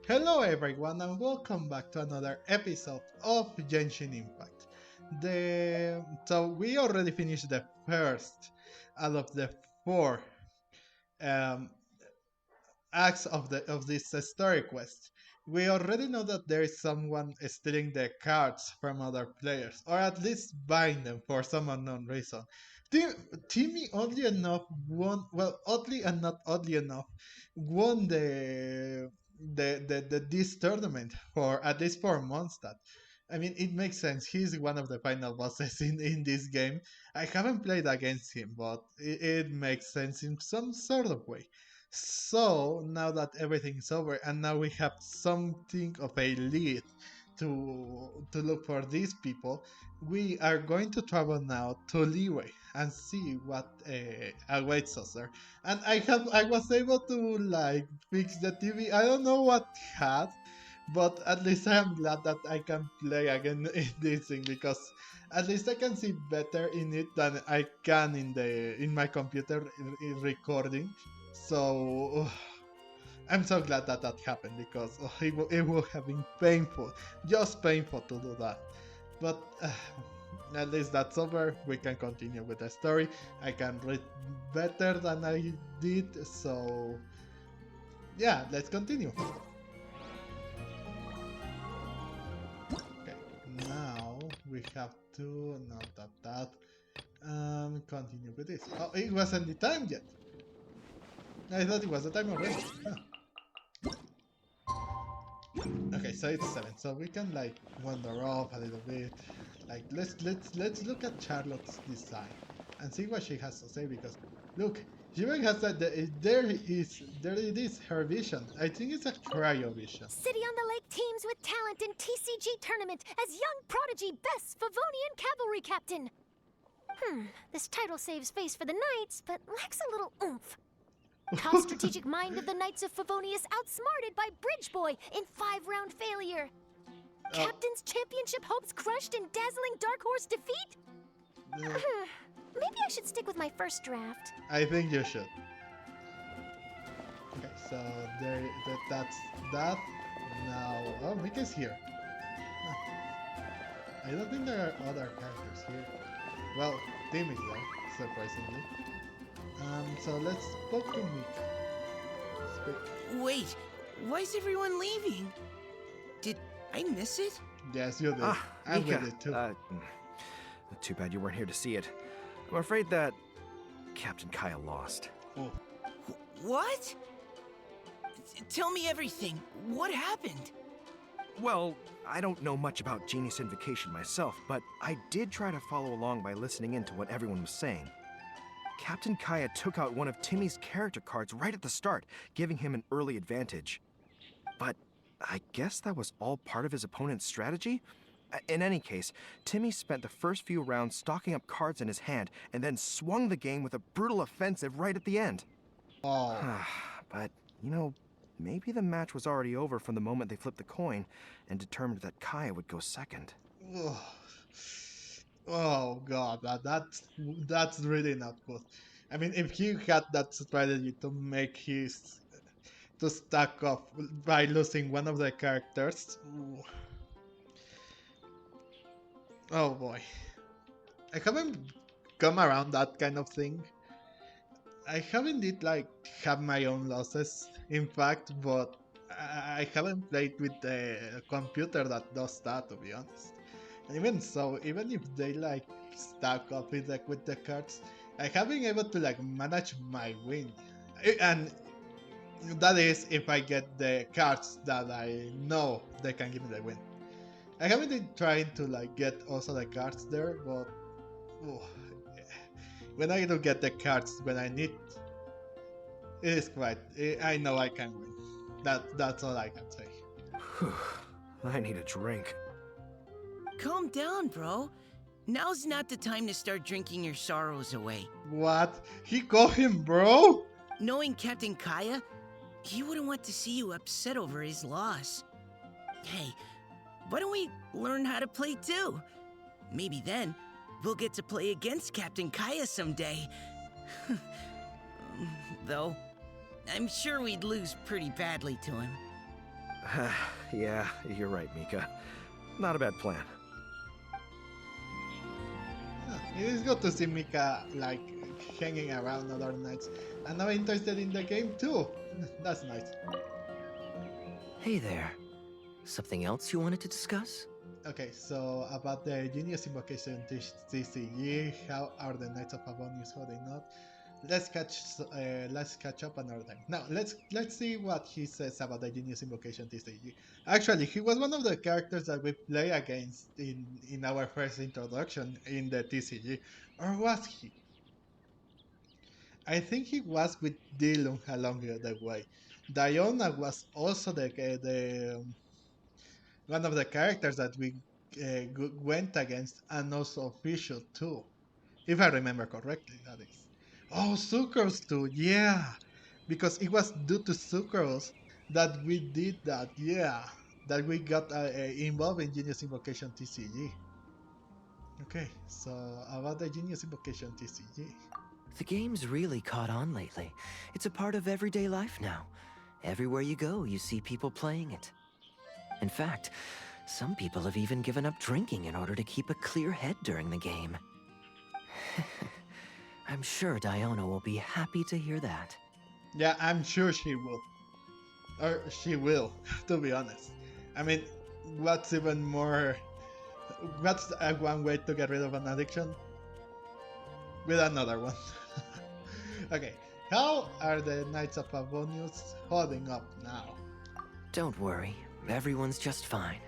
Hello everyone and welcome back to another episode of Genshin Impact. So we already finished the first out of the four um, acts of this story quest. We already know that there is someone stealing the cards from other players, or at least buying them for some unknown reason. Timmy, oddly enough, won. Well, oddly and not oddly enough, won this tournament for at least 4 months. That I mean, it makes sense. He's one of the final bosses in this game. I haven't played against him, but it makes sense in some sort of way. So now that everything's over and now we have something of a lead to look for these people, we are going to travel now to Liyue and see what awaits us there. And I was able to like fix the TV. I don't know what had, but at least I am glad that I can play again in this thing because at least I can see better in it than I can in my computer recording. So I'm so glad that that happened because it would have been painful, just painful to do that. But at least that's over. We can continue with the story. I can read better than I did, so yeah, let's continue. Okay, now we have to not that. Continue with this. Oh, it wasn't the time yet. I thought it was the time already. Huh. Okay, so it's 7, so we can like wander off a little bit. Like let's look at Charlotte's design and see what she has to say because look, she even has that there it is her vision. I think it's a cryo vision. City on the Lake teams with talent in TCG tournament as young prodigy best Favonian cavalry captain. This title saves face for the Knights, but lacks a little oomph. Top strategic mind of the Knights of Favonius outsmarted by Bridge Boy in 5-round failure. Captain's championship hopes crushed in dazzling Dark Horse defeat? Maybe I should stick with my first draft. I think you should. Okay, so that's that. Now, oh, Mika's here. I don't think there are other characters here. Well, Tim is there, surprisingly. So let's talk to Mika. Wait, why is everyone leaving? Did I miss it? Yes, you did. I Mika, with it too. Too bad you weren't here to see it. I'm afraid that Captain Kaya lost. Oh. What? Tell me everything. What happened? Well, I don't know much about Genious Invocation myself, but I did try to follow along by listening in to what everyone was saying. Captain Kaya took out one of Timmy's character cards right at the start, giving him an early advantage. But I guess that was all part of his opponent's strategy? In any case, Timmy spent the first few rounds stocking up cards in his hand and then swung the game with a brutal offensive right at the end. Oh. But, you know, maybe the match was already over from the moment they flipped the coin and determined that Kaya would go second. Oh god, that's really not good. I mean, if he had that strategy to make his to stack up by losing one of the characters. Ooh. Oh boy. I haven't come around that kind of thing. I haven't did like have my own losses, in fact, but I haven't played with the computer that does that, to be honest. And even so, even if they like stack up with the cards, I have been able to like manage my win, and that is if I get the cards that I know they can give me the win. I haven't been trying to like get also the cards there, but when I do get the cards when I need, it is quite. I know I can win. That's all I can say. I need a drink. Calm down, bro. Now's not the time to start drinking your sorrows away. What? He called him bro? Knowing Captain Kaya, he wouldn't want to see you upset over his loss. Hey, why don't we learn how to play too? Maybe then, we'll get to play against Captain Kaya someday. Though, I'm sure we'd lose pretty badly to him. Yeah, you're right, Mika. Not a bad plan. It is good to see Mika like hanging around other nights and now interested in the game too. That's nice. Hey there. Something else you wanted to discuss? Okay, so about the Genius Invocation TCG, how are the Knights of Favonius holding up? Let's catch up another time. Now let's see what he says about the Genius Invocation TCG. Actually, he was one of the characters that we play against in our first introduction in the TCG, or was he? I think he was with Dylan along the way. Diona was also the one of the characters that we went against, and also official too, if I remember correctly. That is. Oh, Sucrose too. Yeah, because it was due to Sucrose that we did that. Yeah, that we got involved in Genius Invocation TCG. Okay, so about the Genius Invocation TCG. The game's really caught on lately. It's a part of everyday life now. Everywhere you go, you see people playing it. In fact, some people have even given up drinking in order to keep a clear head during the game. I'm sure Diona will be happy to hear that. Yeah, I'm sure she will. Or she will, to be honest. I mean, what's even more. What's one way to get rid of an addiction? With another one. Okay, how are the Knights of Favonius holding up now? Don't worry, everyone's just fine.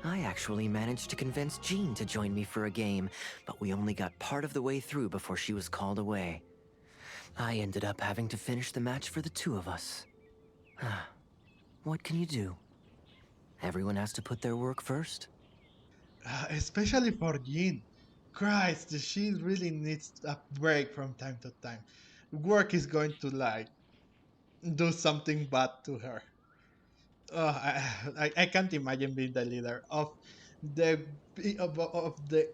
I actually managed to convince Jean to join me for a game, but we only got part of the way through before she was called away. I ended up having to finish the match for the two of us. What can you do? Everyone has to put their work first. Especially for Jean. Christ, she really needs a break from time to time. Work is going to like do something bad to her. I can't imagine being the leader the of the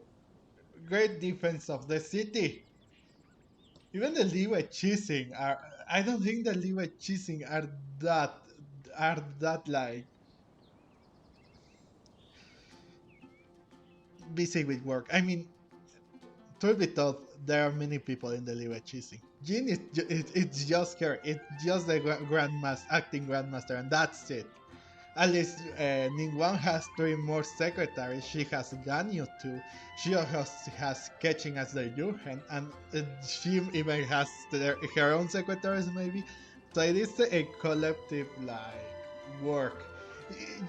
great defense of the city. Even the Liyue cheesing are. I don't think the Liyue cheesing that that like busy with work. I mean, truth be told, there are many people in the Liyue cheesing. Jin is it's just her. It's just the grandmaster acting grandmaster, and that's it. At least Ningguang has three more secretaries. She has Ganyu too. She also has Keqing as the Yuhen, and she even has her own secretaries maybe. So it is a collective like work.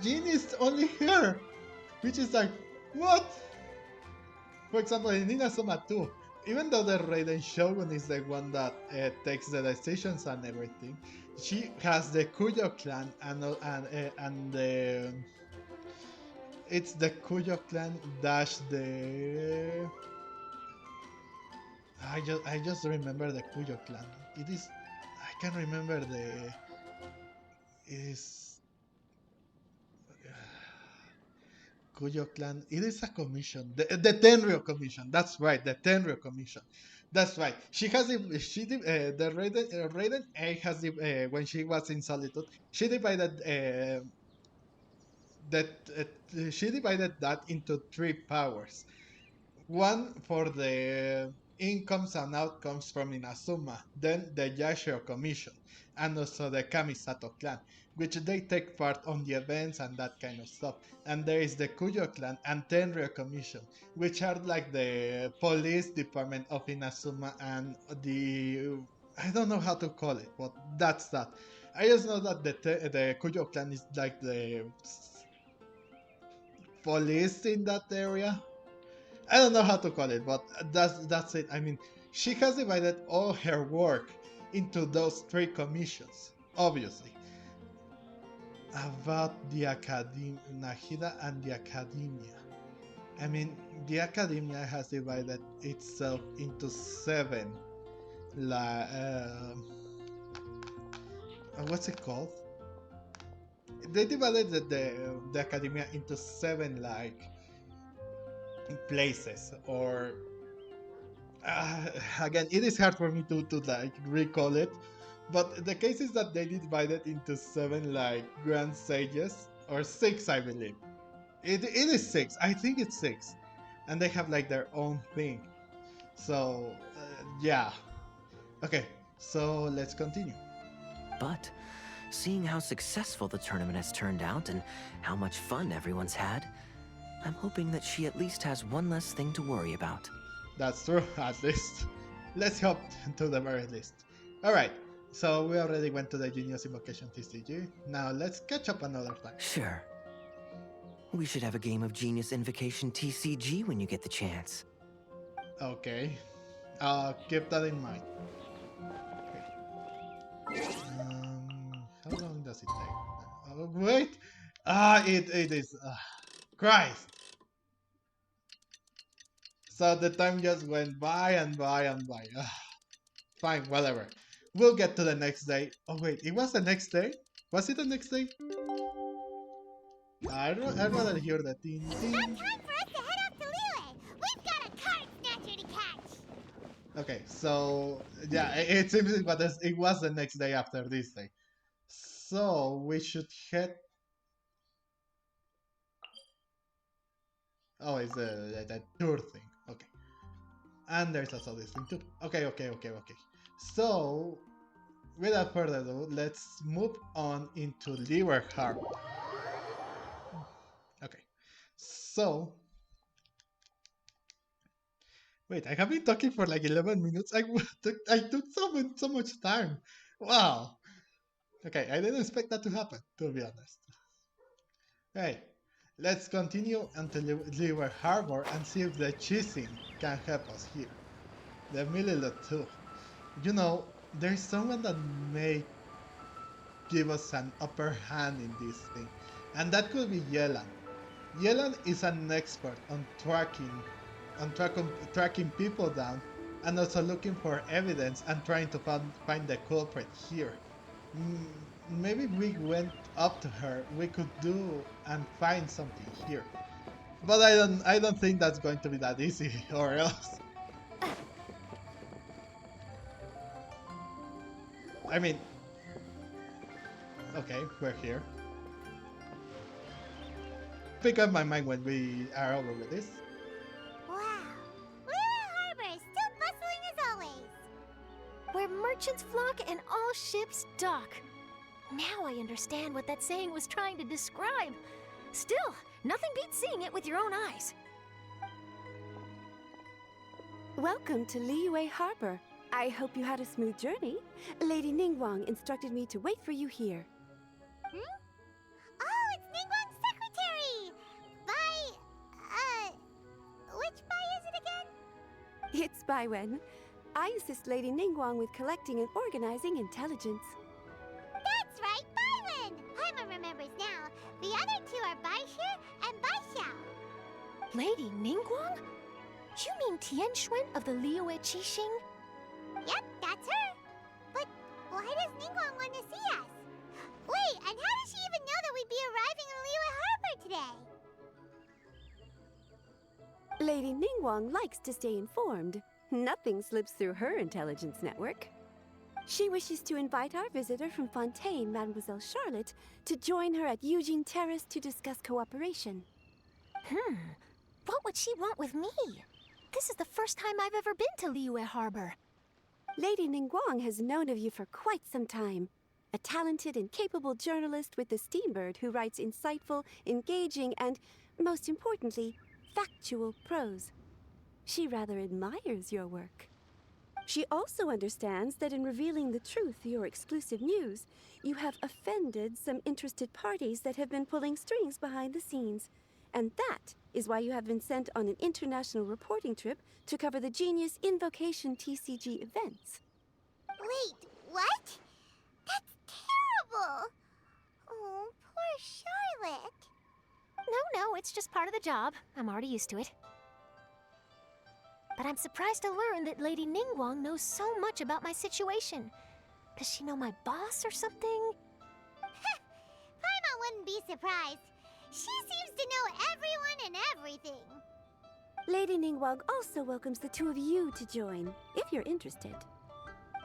Jin is only her, which is like what? For example, in Inazuma too. Even though the Raiden Shogun is the one that takes the decisions and everything, she has the Kuyo clan and the it's the Kuyo clan dash the I just remember the Kuyo clan. It is I can remember the it is Kuyo clan. It is a commission, the Tenryo commission. That's right, the Tenryo commission. That's right. She has the Raiden A has when she was in Solitude. She divided she divided that into three powers. One for the incomes and outcomes from Inazuma, then the Yashiro Commission, and also the Kamisato clan, which they take part on the events and that kind of stuff. And there is the Kuyo clan and Tenryo Commission, which are like the police department of Inazuma and the I don't know how to call it, but that's that. I just know that the Kuyo clan is like the police in that area. I don't know how to call it, but that's it. I mean, she has divided all her work into those three commissions, obviously. About the academia, Nahida and the academia. I mean, the academia has divided itself into seven. What's it called? They divided the academia into seven like places or again, it is hard for me to like recall it, But the case is that they divided into 7 like grand sages, or 6 I believe. It is 6, I think it's 6. And they have like their own thing. So, yeah. Okay, so let's continue. But seeing how successful the tournament has turned out and how much fun everyone's had, I'm hoping that she at least has one less thing to worry about. That's true, at least. Let's hope to the very least. Alright, so we already went to the Genius Invocation TCG. Now let's catch up another time. Sure. We should have a game of Genius Invocation TCG when you get the chance. Okay, I'll keep that in mind. Okay. How long does it take? Oh, wait! It is. Christ! So the time just went by and by and by. Fine, whatever. We'll get to the next day. Oh wait, it was the next day? Was it the next day? I'd rather hear the ting ting. Time for us to head off to Liyue. We've got a card snatcher to catch. Okay, so yeah, it seems it was the next day after this day. So we should head. Oh, it's the tour thing. Okay, and there's also this thing too. Okay. So without further ado, let's move on into Liyue Harbor. Okay, so wait, I have been talking for like 11 minutes. I took so much time. Wow. Okay, I didn't expect that to happen, to be honest. Hey, let's continue until Liyue Harbor and see if the Keqing can help us here. The Millilot too. You know, there's someone that may give us an upper hand in this thing, and that could be Yelan. Yelan is an expert on tracking people down, and also looking for evidence and trying to find the culprit here. Maybe we went up to her, we could do and find something here. But I don't think that's going to be that easy, or else. I mean, okay, we're here. Pick up my mind when we are over with this. Wow. Liyue Harbor is still bustling as always. Where merchants flock and all ships dock. Now I understand what that saying was trying to describe. Still, nothing beats seeing it with your own eyes. Welcome to Liyue Harbor. I hope you had a smooth journey. Lady Ningguang instructed me to wait for you here. Oh, it's Ningguang's secretary! Which Bai is it again? It's Baiwen. I assist Lady Ningguang with collecting and organizing intelligence. That's right, Baiwen! Paimon remembers now. The other two are Baishir and Baishao. Lady Ningguang? You mean Tianxuan of the Liyue Keqing? Yep, that's her. But why does Ningguang want to see us? Wait, and how does she even know that we'd be arriving in Liyue Harbor today? Lady Ningguang likes to stay informed. Nothing slips through her intelligence network. She wishes to invite our visitor from Fontaine, Mademoiselle Charlotte, to join her at Eugene Terrace to discuss cooperation. What would she want with me? This is the first time I've ever been to Liyue Harbor. Lady Ningguang has known of you for quite some time. A talented and capable journalist with the Steambird who writes insightful, engaging, and, most importantly, factual prose. She rather admires your work. She also understands that in revealing the truth, your exclusive news, you have offended some interested parties that have been pulling strings behind the scenes. And that is why you have been sent on an international reporting trip to cover the Genius Invokation TCG events. Wait, what? That's terrible! Oh, poor Charlotte. No, it's just part of the job. I'm already used to it. But I'm surprised to learn that Lady Ningguang knows so much about my situation. Does she know my boss or something? Paimon wouldn't be surprised. She seems to know everyone and everything. Lady Ningguang also welcomes the two of you to join, if you're interested.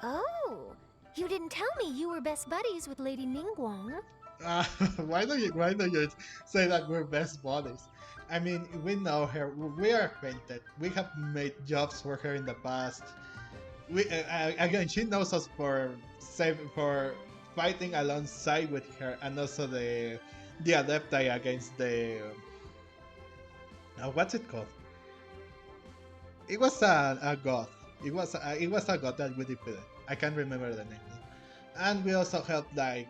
Oh, You didn't tell me you were best buddies with Lady Ningguang. Uh, why do you say that we're best buddies? I mean, we know her. We are acquainted. We have made jobs for her in the past. Again, she knows us for fighting alongside with her, and also the adepti against the what's it called? It was a god. It was a god that we defeated. I can't remember the name. And we also helped like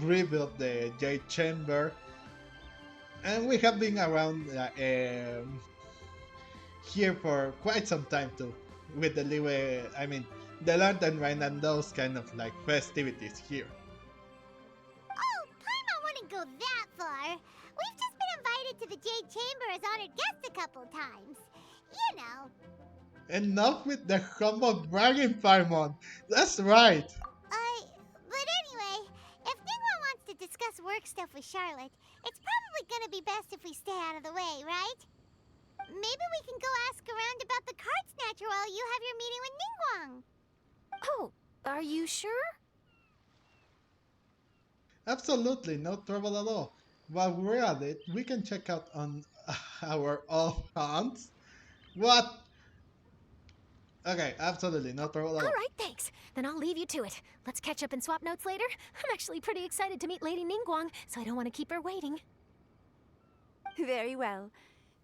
rebuild the Jade Chamber, and we have been around here for quite some time too, with the Liyue, I mean, the Lantern Rain and those kind of like festivities here. Oh, Paimon wouldn't go that far. We've just been invited to the Jade Chamber as honored guests a couple times. You know. Enough with the humble bragging, Paimon. That's right. But anyway, if Ningguang wants to discuss work stuff with Charlotte, it's probably gonna be best if we stay out of the way, right? Maybe we can go ask around about the card snatcher while you have your meeting with Ningguang. Oh, are you sure? Absolutely, no trouble at all. While we're at it, we can check out on our own hunts. What? Okay, absolutely, no trouble at all. All right, thanks. Then I'll leave you to it. Let's catch up and swap notes later. I'm actually pretty excited to meet Lady Ningguang, so I don't want to keep her waiting. Very well.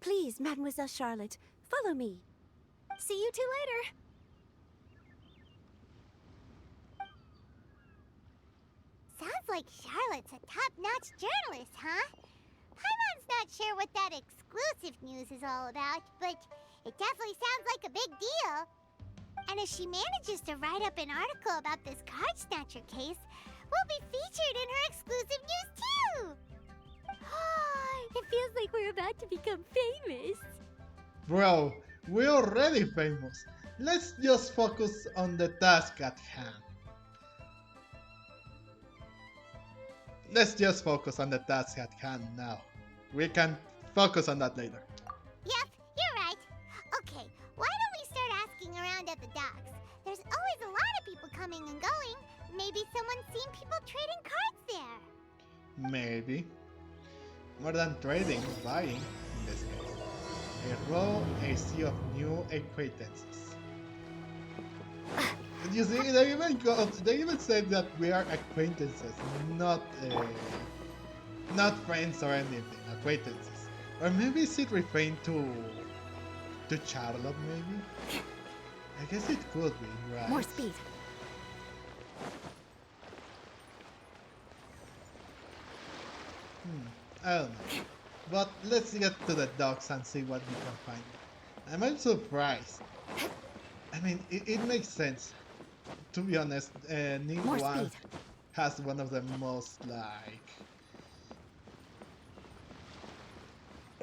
Please, Mademoiselle Charlotte, follow me. See you two later. Sounds like Charlotte's a top-notch journalist, huh? Paimon's not sure what that exclusive news is all about, but it definitely sounds like a big deal. And if she manages to write up an article about this card snatcher case, we'll be featured in her exclusive news too! It feels like we're about to become famous. Bro, we're already famous. Let's just focus on the task at hand. Let's just focus on the task at hand now. We can focus on that later. Yep, you're right. Okay, why don't we start asking around at the docks? There's always a lot of people coming and going. Maybe someone's seen people trading cards there. Maybe. More than trading, buying in this case. A sea of new acquaintances. You see, they even said that we are acquaintances, not friends or anything. Acquaintances, or maybe is it referring to Charlotte? Maybe. I guess it could be, right? More speed. I don't know. But let's get to the docks and see what we can find. I'm surprised. I mean, it makes sense. To be honest, Ningguang has one of the most, like,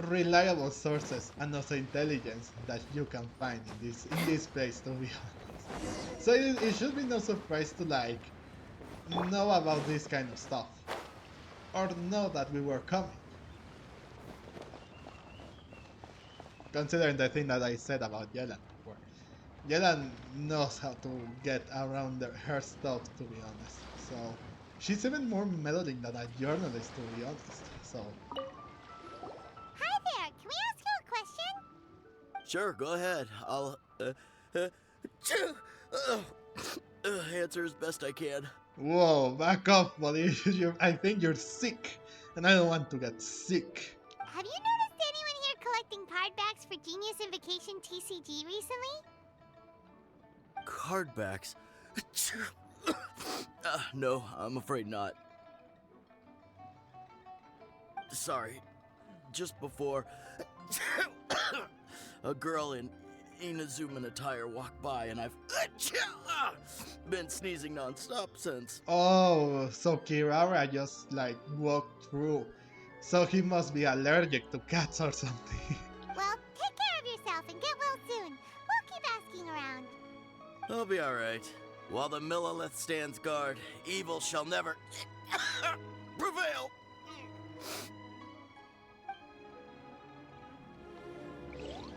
reliable sources and also intelligence that you can find in this place, to be honest. So it should be no surprise to, like, know about this kind of stuff. Or know that we were coming. Considering the thing that I said about Yelan before. Yelan knows how to get around her stuff, to be honest. So, she's even more meddling than a journalist, to be honest. So. Hi there, can we ask you a question? Sure, go ahead. I'll answer as best I can. Whoa, back up, buddy. I think you're sick, and I don't want to get sick. Have you noticed anyone here collecting card backs for Genius Invocation TCG recently? Card backs? No, I'm afraid not. Sorry. Just before, a girl in Inazuman attire walked by, and I've been sneezing non-stop since. Oh, so Kirara just, like, walked through. So he must be allergic to cats or something. Well, take care of yourself and get well soon. We'll keep asking around. I'll be alright. While the Millilith stands guard, evil shall never prevail.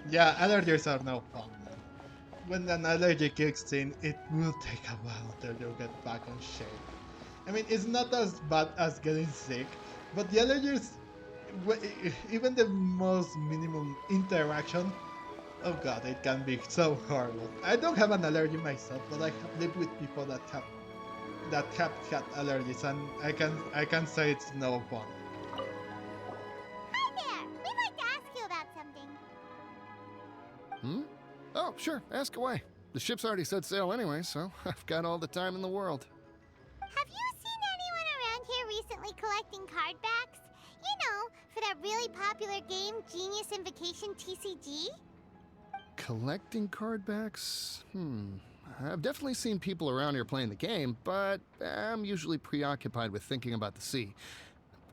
Yeah, allergies are no fun, man. when an allergy kicks in, it will take a while until you get back on shape. I mean, it's not as bad as getting sick, but the allergies, even the most minimum interaction, oh god, it can be so horrible. I don't have an allergy myself, but I have lived with people that have had allergies, and I can say it's no fun. Hi there! We'd like to ask you about something. Hmm? Oh, sure, ask away. The ship's already set sail anyway, so I've got all the time in the world. Have you seen anyone around here recently collecting card backs? You know, for that really popular game, Genius Invocation TCG? Collecting card backs? I've definitely seen people around here playing the game, but I'm usually preoccupied with thinking about the sea.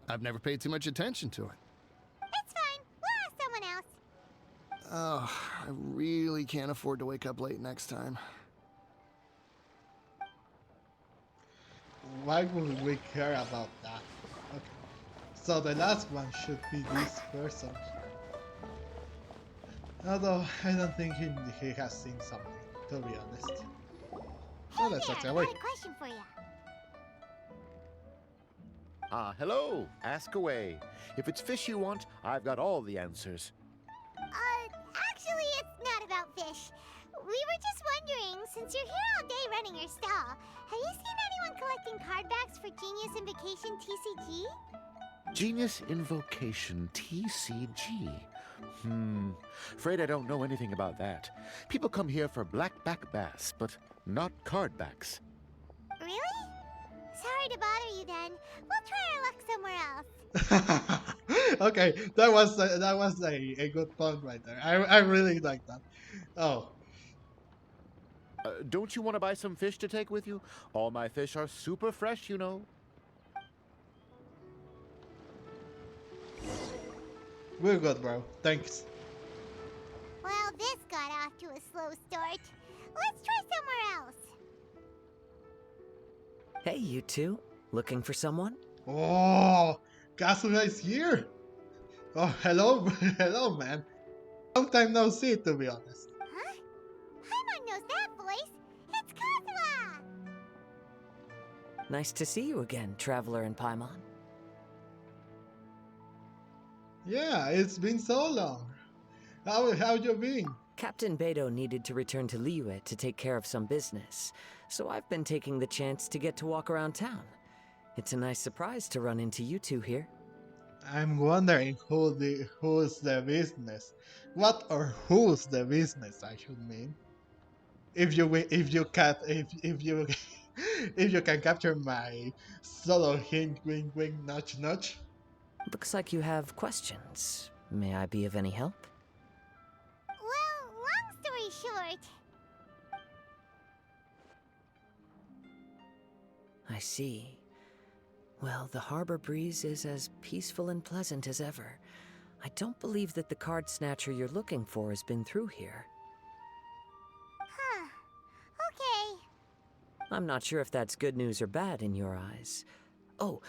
I've never paid too much attention to it. It's fine. We'll ask someone else. Oh, I really can't afford to wake up late next time. Why would we care about that? Okay. So the last one should be this person. Although I don't think he has seen something, to be honest. So Hey let's there, ask away. got a question for you. Hello. Ask away. If it's fish you want, I've got all the answers. Actually, it's not about fish. We were just wondering, since you're here all day running your stall, have you seen anyone collecting card backs for Genius Invocation TCG? Genius Invocation TCG. Afraid I don't know anything about that. People come here for blackback bass, but not card backs. Really? Sorry to bother you then. We'll try our luck somewhere else. Okay, that was a good point right there. I really like that. Oh, Don't you want to buy some fish to take with you? All my fish are super fresh, you know. we're good, bro. Thanks. Well, this got off to a slow start. Let's try somewhere else. Hey, you two. Looking for someone? Oh, Kazuha is here. Oh, hello, hello, man. Long time no see, to be honest. Huh? Paimon knows that voice. It's Kazuha! Nice to see you again, Traveler and Paimon. Yeah, it's been so long. How you been? Captain Beidou needed to return to Liyue to take care of some business, so I've been taking the chance to get to walk around town. It's a nice surprise to run into you two here. I'm wondering who's the business. What or who's the business? I should mean. If you if you can capture my solo hint, wink, wink, nudge, nudge. Looks like you have questions. May I be of any help? Well, long story short, I see. Well, the harbor breeze is as peaceful and pleasant as ever. I don't believe that the card snatcher you're looking for has been through here. huh. Okay. I'm not sure if that's good news or bad in your eyes. Oh,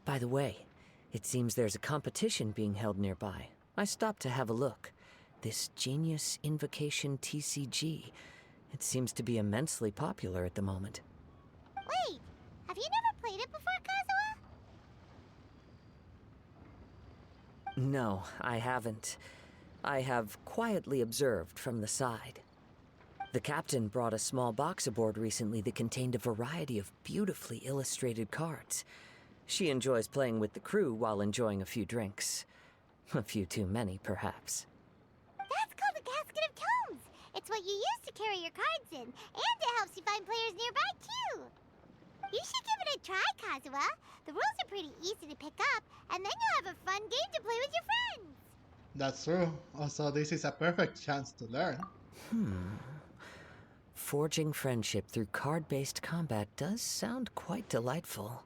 by the way, it seems there's a competition being held nearby. I stopped to have a look. This Genius Invocation TCG. It seems to be immensely popular at the moment. Wait, have you never played it before, Kazuha? No, I haven't. I have quietly observed from the side. The captain brought a small box aboard recently that contained a variety of beautifully illustrated cards. She enjoys playing with the crew while enjoying a few drinks. A few too many, perhaps. That's called a casket of tomes. It's what you use to carry your cards in, and it helps you find players nearby, too. You should give it a try, Kazuha. The rules are pretty easy to pick up, and then you'll have a fun game to play with your friends. That's true. Also, this is a perfect chance to learn. Forging friendship through card-based combat does sound quite delightful.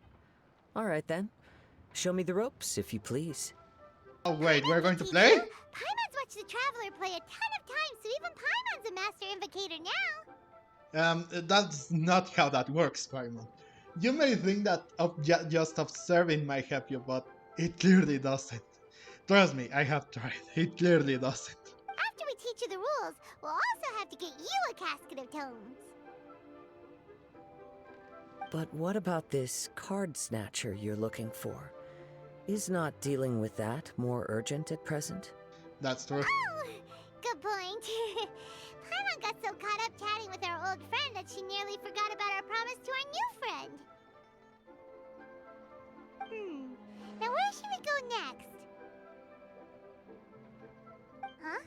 All right, then. Show me the ropes, if you please. Oh wait, we're going to Teacher, play? Paimon's watched the Traveler play a ton of times, so even Paimon's a master invocator now. That's not how that works, Paimon. You may think that just observing might help you, but it clearly doesn't. Trust me, I have tried. It clearly doesn't. After we teach you the rules, we'll also have to get you a casket of tomes. But what about this card snatcher you're looking for? Is not dealing with that more urgent at present? That's true. Oh, good point. Paimon got so caught up chatting with our old friend that she nearly forgot about our promise to our new friend. Now where should we go next? Huh?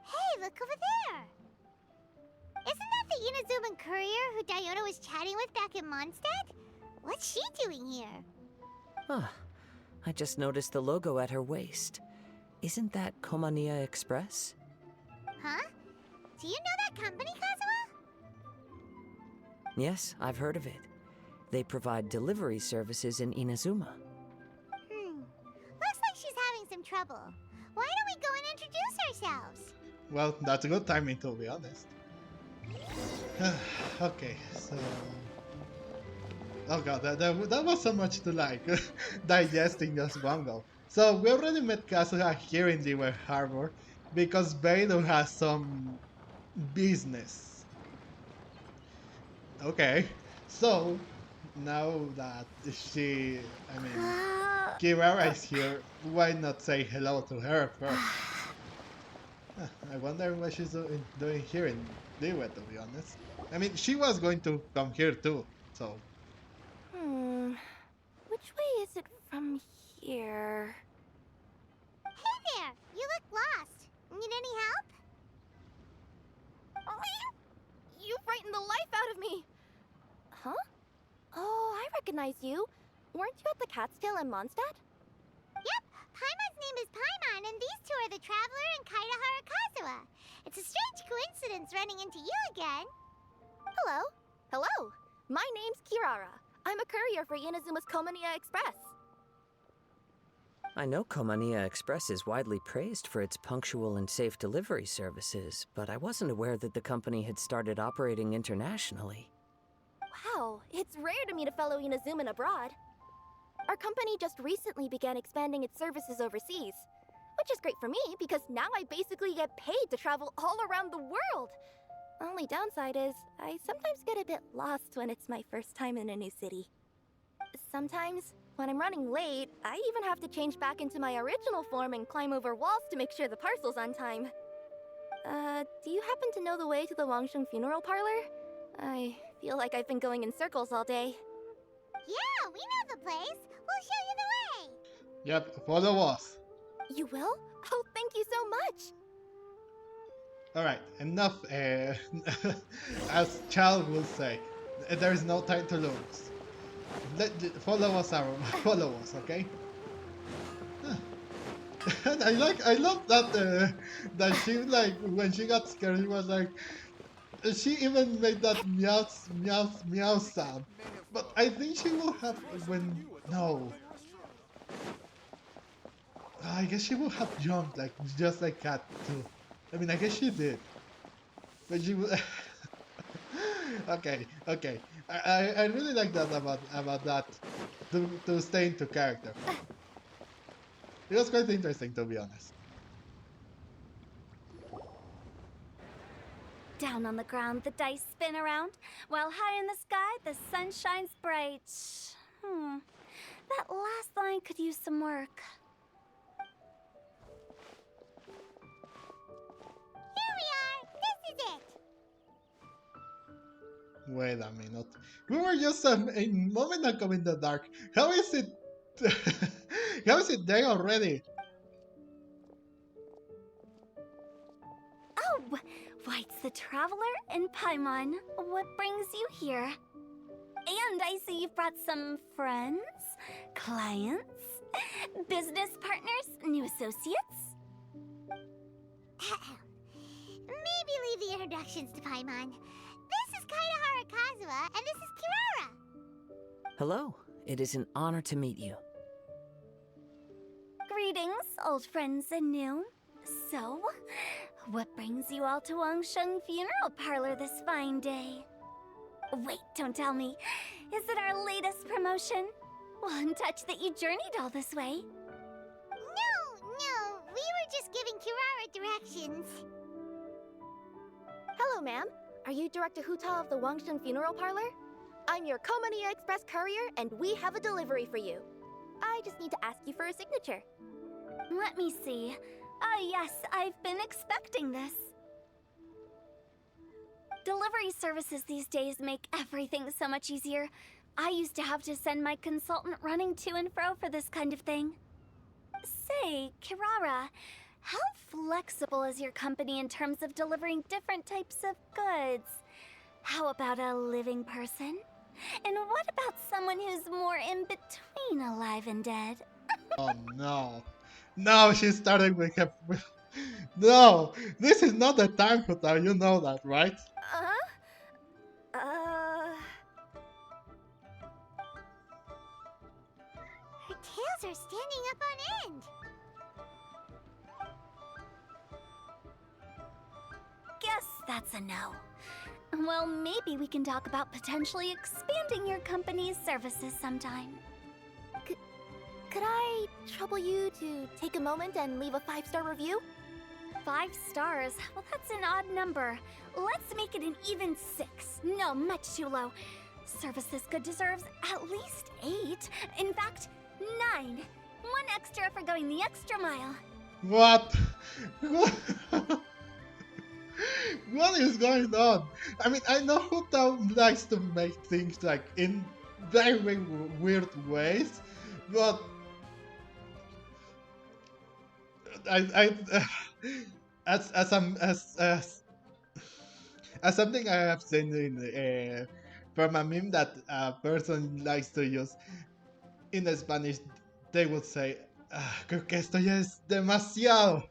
Hey, look over there! Isn't that the Inazuman courier who Diona was chatting with back in Mondstadt? What's she doing here? Huh. I just noticed the logo at her waist. Isn't that Komania Express? Huh? Do you know that company, Kazuha? Yes, I've heard of it. They provide delivery services in Inazuma. Looks like she's having some trouble. Why don't we go and introduce ourselves? Well, that's a good timing to be honest. Okay, so... Oh god, that was so much to like, digesting just one go. So, we already met Kazuha here in Liyue Harbor, because Beidou has some business. Okay, so, now that she, Kirara is here, why not say hello to her first? I wonder what she's doing here in Liyue, to be honest. I mean, she was going to come here too, so... Which way is it from here? Hey there! You look lost. Need any help? You frightened the life out of me! Huh? Oh, I recognize you. Weren't you at the Cat's Tail in Mondstadt? Yep, Paimon's name is Paimon, and these two are the Traveler and Kaidahara Kazuha. It's a strange coincidence running into you again. Hello. Hello. My name's Kirara. I'm a courier for Inazuma's Komania Express. I know Komania Express is widely praised for its punctual and safe delivery services, but I wasn't aware that the company had started operating internationally. Wow, it's rare to meet a fellow Inazuman abroad. Our company just recently began expanding its services overseas, which is great for me because now I basically get paid to travel all around the world. Only downside is, I sometimes get a bit lost when it's my first time in a new city. Sometimes, when I'm running late, I even have to change back into my original form and climb over walls to make sure the parcel's on time. Do you happen to know the way to the Wangsheng funeral parlor? I feel like I've been going in circles all day. Yeah, we know the place. We'll show you the way. Yep, follow us. You will? Oh, thank you so much! Alright, enough, as Child will say, there is no time to lose. Follow us, Aaron. Follow us, okay? And I love that, that she, like, when she got scared, she was like, she even made that meow, meow, meow sound. But I think she will have, no. I guess she will have jumped, like, just like Cat too. I mean, I guess she did. But she will... okay. I really like that about that, to stay into character. It was quite interesting, to be honest. Down on the ground, the dice spin around, while high in the sky, the sun shines bright. That last line could use some work. Here we are! This is it! Wait a minute. We were just a moment ago in the dark. How is it... How is it day already? Oh, why, it's the Traveler and Paimon. What brings you here? And I see you've brought some friends, clients, business partners, new associates. Maybe leave the introductions to Paimon. This is Kaidahara Kazuha, and this is Kirara. Hello, it is an honor to meet you. Greetings, old friends and new. So, what brings you all to Wangsheng Funeral Parlor this fine day? Wait, don't tell me. Is it our latest promotion? One touch that you journeyed all this way. No, we were just giving Kirara directions. Hello, ma'am. Are you Director Huta of the Wangshen Funeral Parlor? I'm your Komania Express courier, and we have a delivery for you. I just need to ask you for a signature. Let me see. Oh yes, I've been expecting this. Delivery services these days make everything so much easier. I used to have to send my consultant running to and fro for this kind of thing. Say, Kirara, how flexible is your company in terms of delivering different types of goods? How about a living person? And what about someone who's more in between alive and dead? Oh no. No, she started with her. No, this is not the time for that. You know that, right? Her tails are standing up on end. Guess that's a no. Well, maybe we can talk about potentially expanding your company's services sometime. Could I trouble you to take a moment and leave a 5-star review? 5 stars? Well, that's an odd number. Let's make it an even 6. No, much too low. Service this good deserves at least 8. In fact, 9. 1 extra for going the extra mile. What? What is going on? I mean, I know Huta likes to make things like in very weird ways, but as something I have seen in from a meme that a person likes to use in Spanish, they would say, "Creo que esto ya es demasiado.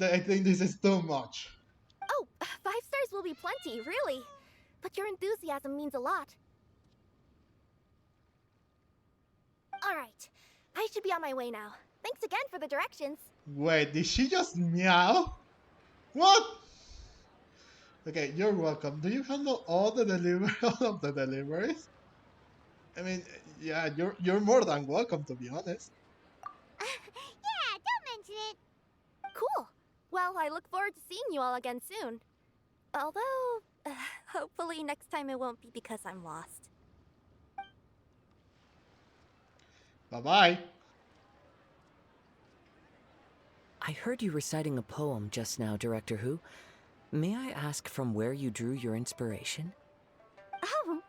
I think this is too much." Oh, 5 stars will be plenty, really. But your enthusiasm means a lot. Alright, I should be on my way now. Thanks again for the directions. Wait, did she just meow? What? Okay, you're welcome. Do you handle all the all of the deliveries? I mean, yeah, you're more than welcome, to be honest. Yeah, don't mention it. Cool. Well, I look forward to seeing you all again soon. Although, hopefully next time it won't be because I'm lost. Bye-bye. I heard you reciting a poem just now, Director Who. May I ask from where you drew your inspiration? Oh,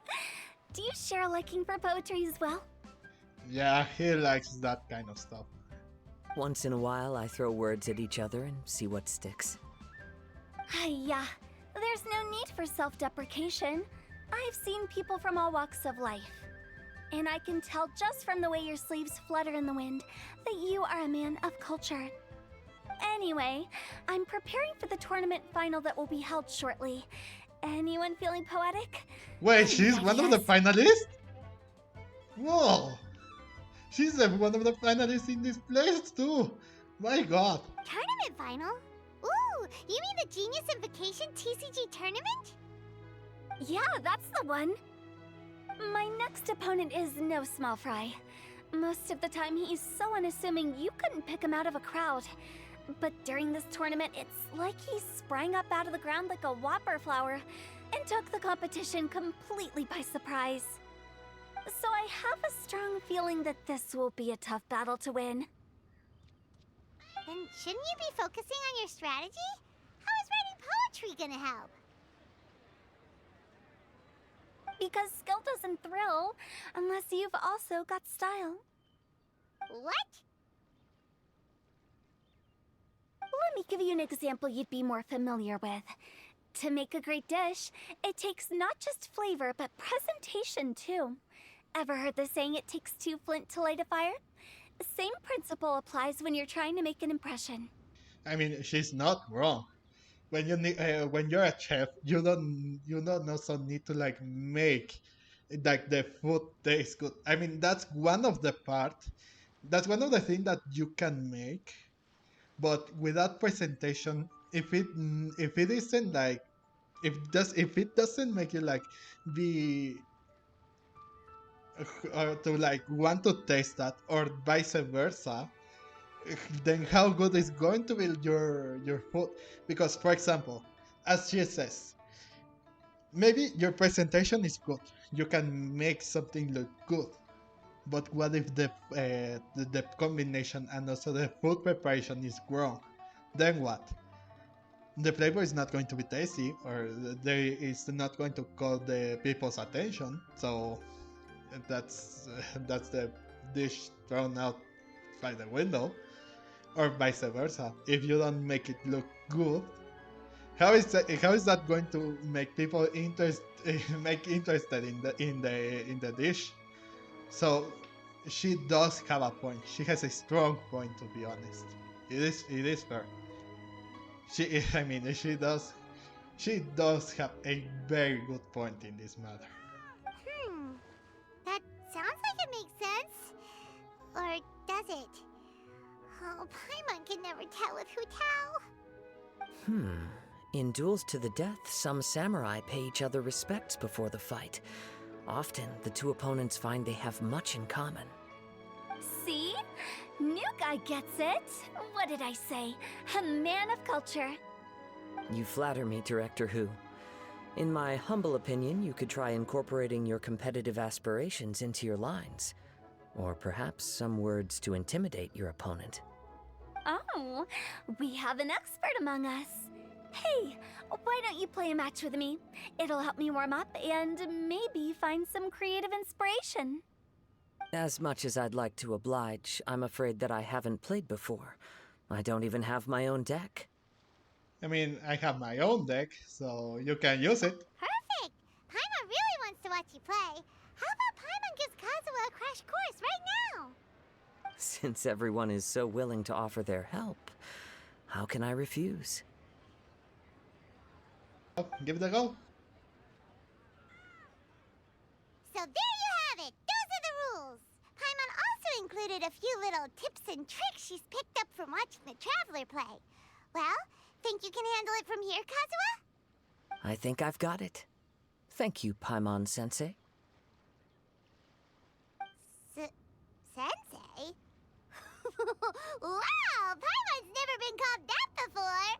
do you share a liking for poetry as well? Yeah, he likes that kind of stuff. Once in a while, I throw words at each other and see what sticks. Yeah, there's no need for self-deprecation. I've seen people from all walks of life. And I can tell just from the way your sleeves flutter in the wind that you are a man of culture. Anyway, I'm preparing for the tournament final that will be held shortly. Anyone feeling poetic? Wait, she's one of the finalists? Whoa! She's one of the finalists in this place too! My god! Tournament final? Ooh, you mean the Genius Invokation TCG tournament? Yeah, that's the one. My next opponent is no small fry. Most of the time he's so unassuming you couldn't pick him out of a crowd. But during this tournament, it's like he sprang up out of the ground like a whopper flower and took the competition completely by surprise. So I have a strong feeling that this will be a tough battle to win. Then shouldn't you be focusing on your strategy? How is writing poetry gonna help? Because skill doesn't thrill unless you've also got style. What? Let me give you an example you'd be more familiar with. To make a great dish, it takes not just flavor, but presentation too. Ever heard the saying, it takes 2 flint to light a fire? The same principle applies when you're trying to make an impression. I mean, she's not wrong. When you need, when you're a chef, you don't also need to like make like the food taste good. I mean, that's one of the things that you can make, but without presentation, if it isn't like if it doesn't make you like be to like want to taste that or vice versa, then how good is going to be your food? Because for example, as she says, maybe your presentation is good. You can make something look good. But what if the combination and also the food preparation is wrong? Then what? The flavor is not going to be tasty, or there is not going to call the people's attention. So that's the dish thrown out by the window, or vice versa. If you don't make it look good, how is that going to make people interested in the dish? So she does have a point. She has a strong point, to be honest. It is fair. I mean, she does have a very good point in this matter. That sounds like it makes sense. Or does it? Oh, Paimon can never tell with Hu Tao. In duels to the death, some samurai pay each other respects before the fight. Often, the two opponents find they have much in common. See? New guy gets it. What did I say? A man of culture. You flatter me, Director Hu. In my humble opinion, you could try incorporating your competitive aspirations into your lines. Or perhaps some words to intimidate your opponent. Oh, we have an expert among us. Hey, why don't you play a match with me? It'll help me warm up and maybe find some creative inspiration. As much as I'd like to oblige, I'm afraid that I haven't played before. I don't even have my own deck. I mean, I have my own deck, so you can use it. Perfect! Paimon really wants to watch you play. How about Paimon gives Kazuha a crash course right now? Since everyone is so willing to offer their help, how can I refuse? Oh, give it a go. So there you have it. Those are the rules. Paimon also included a few little tips and tricks she's picked up from watching the Traveler play. Well, think you can handle it from here, Kazuha? I think I've got it. Thank you, Paimon-sensei. Sensei? Wow! Paimon's never been called that before!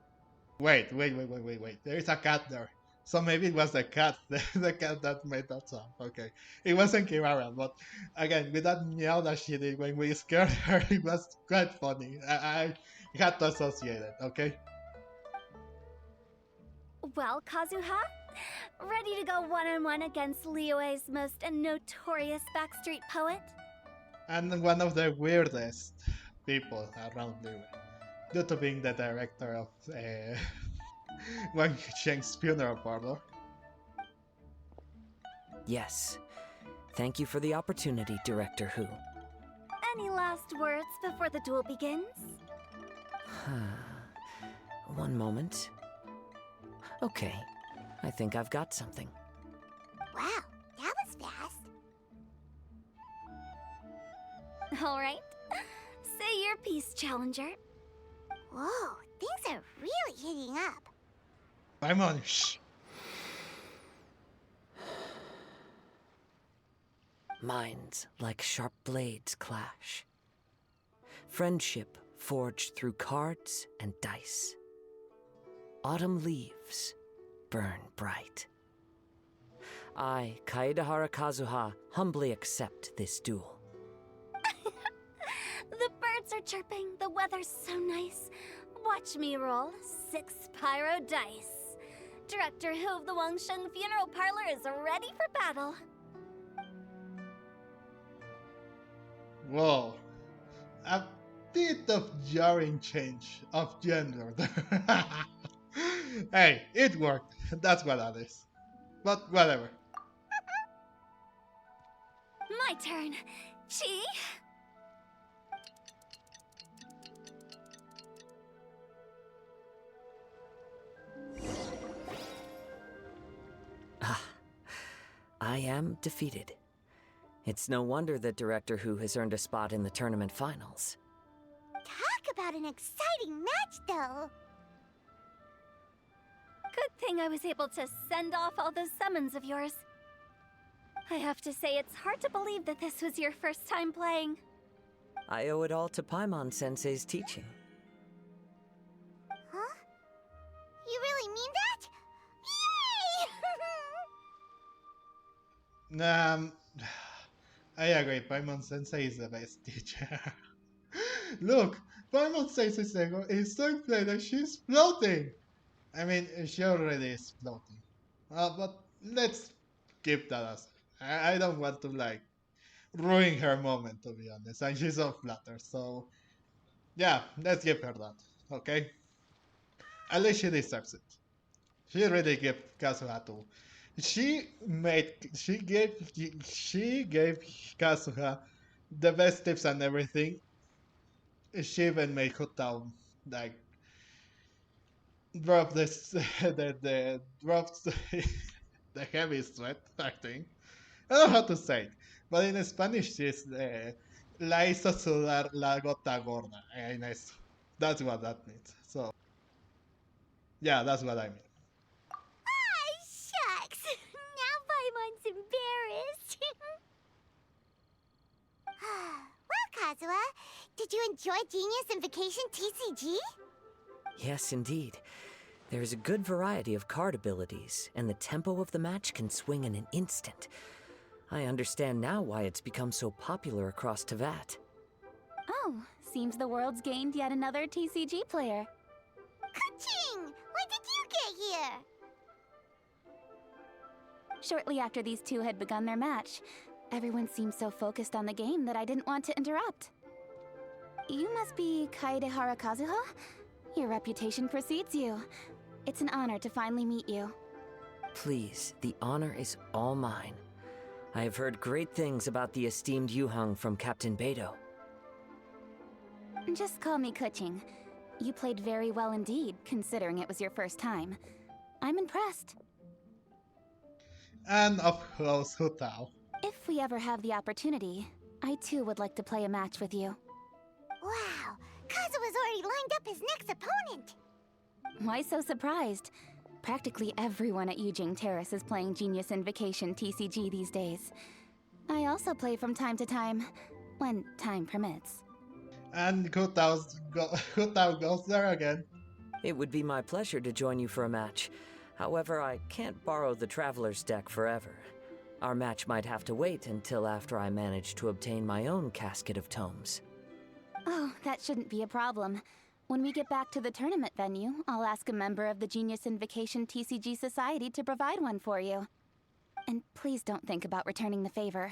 Wait. There is a cat there. So maybe it was the cat, the cat that made that sound. Okay. It wasn't Kirara, but again, with that meow that she did when we scared her, it was quite funny. I had to associate it, okay? Well, Kazuha, ready to go one-on-one against Liyue's most notorious backstreet poet? And one of the weirdest people around Liyue, due to being the director of Wang Sheng's funeral parlor. Yes. Thank you for the opportunity, Director Hu. Any last words before the duel begins? One moment. Okay, I think I've got something. Wow, that was fast. All right. Say your piece, Challenger. Whoa, things are really heating up. Paimon, shh. Minds like sharp blades clash. Friendship forged through cards and dice. Autumn leaves burn bright. I, Kaedahara Kazuha, humbly accept this duel. The birds are chirping, the weather's so nice. Watch me roll 6 pyro dice. Director Hu of the Wangsheng Funeral Parlor is ready for battle. Whoa. A bit of jarring change of gender there. Hey, it worked. That's what that is. But whatever. My turn. Chi? I am defeated. It's no wonder that Director Hu has earned a spot in the tournament finals. Talk about an exciting match, though. Good thing I was able to send off all those summons of yours. I have to say, it's hard to believe that this was your first time playing. I owe it all to Paimon-sensei's teaching. Huh? You really mean that? Um, I agree. Paimon Sensei is the best teacher. Look, Paimon Sensei is so played that she's floating. I mean, she already is floating. But let's keep that as. I don't want to like ruin her moment, to be honest. And she's so flattered. So yeah, let's give her that. Okay. At least she deserves it. She really gave Kazuha to. She gave Kazuha the best tips and everything. She even made Hotao like drop this the drops the heavy sweat. I think I don't know how to say it, but in Spanish it's la hizo sudar la gota gorda. En eso. That's what that means. So yeah, that's what I mean. Ah, shucks. Now Paimon's embarrassed. Well, Kazuha, did you enjoy Genius Invocation TCG? Yes, indeed. There is a good variety of card abilities, and the tempo of the match can swing in an instant. I understand now why it's become so popular across Teyvat. Oh, seems the world's gained yet another TCG player. Keqing! When did you get here? Shortly after these two had begun their match, everyone seemed so focused on the game that I didn't want to interrupt. You must be Kaedehara Kazuha? Your reputation precedes you. It's an honor to finally meet you. Please, the honor is all mine. I have heard great things about the esteemed Yuhang from Captain Beidou. Just call me Keqing. You played very well indeed, considering it was your first time. I'm impressed. And of course, Hotao. If we ever have the opportunity, I too would like to play a match with you. Wow, Kazuha's already lined up his next opponent. Why so surprised? Practically everyone at Yujing Terrace is playing Genius Invocation TCG these days. I also play from time to time, when time permits. And Hotao goes there again. It would be my pleasure to join you for a match. However, I can't borrow the Traveler's deck forever. Our match might have to wait until after I manage to obtain my own casket of tomes. Oh, that shouldn't be a problem. When we get back to the tournament venue, I'll ask a member of the Genius Invocation TCG Society to provide one for you. And please don't think about returning the favor.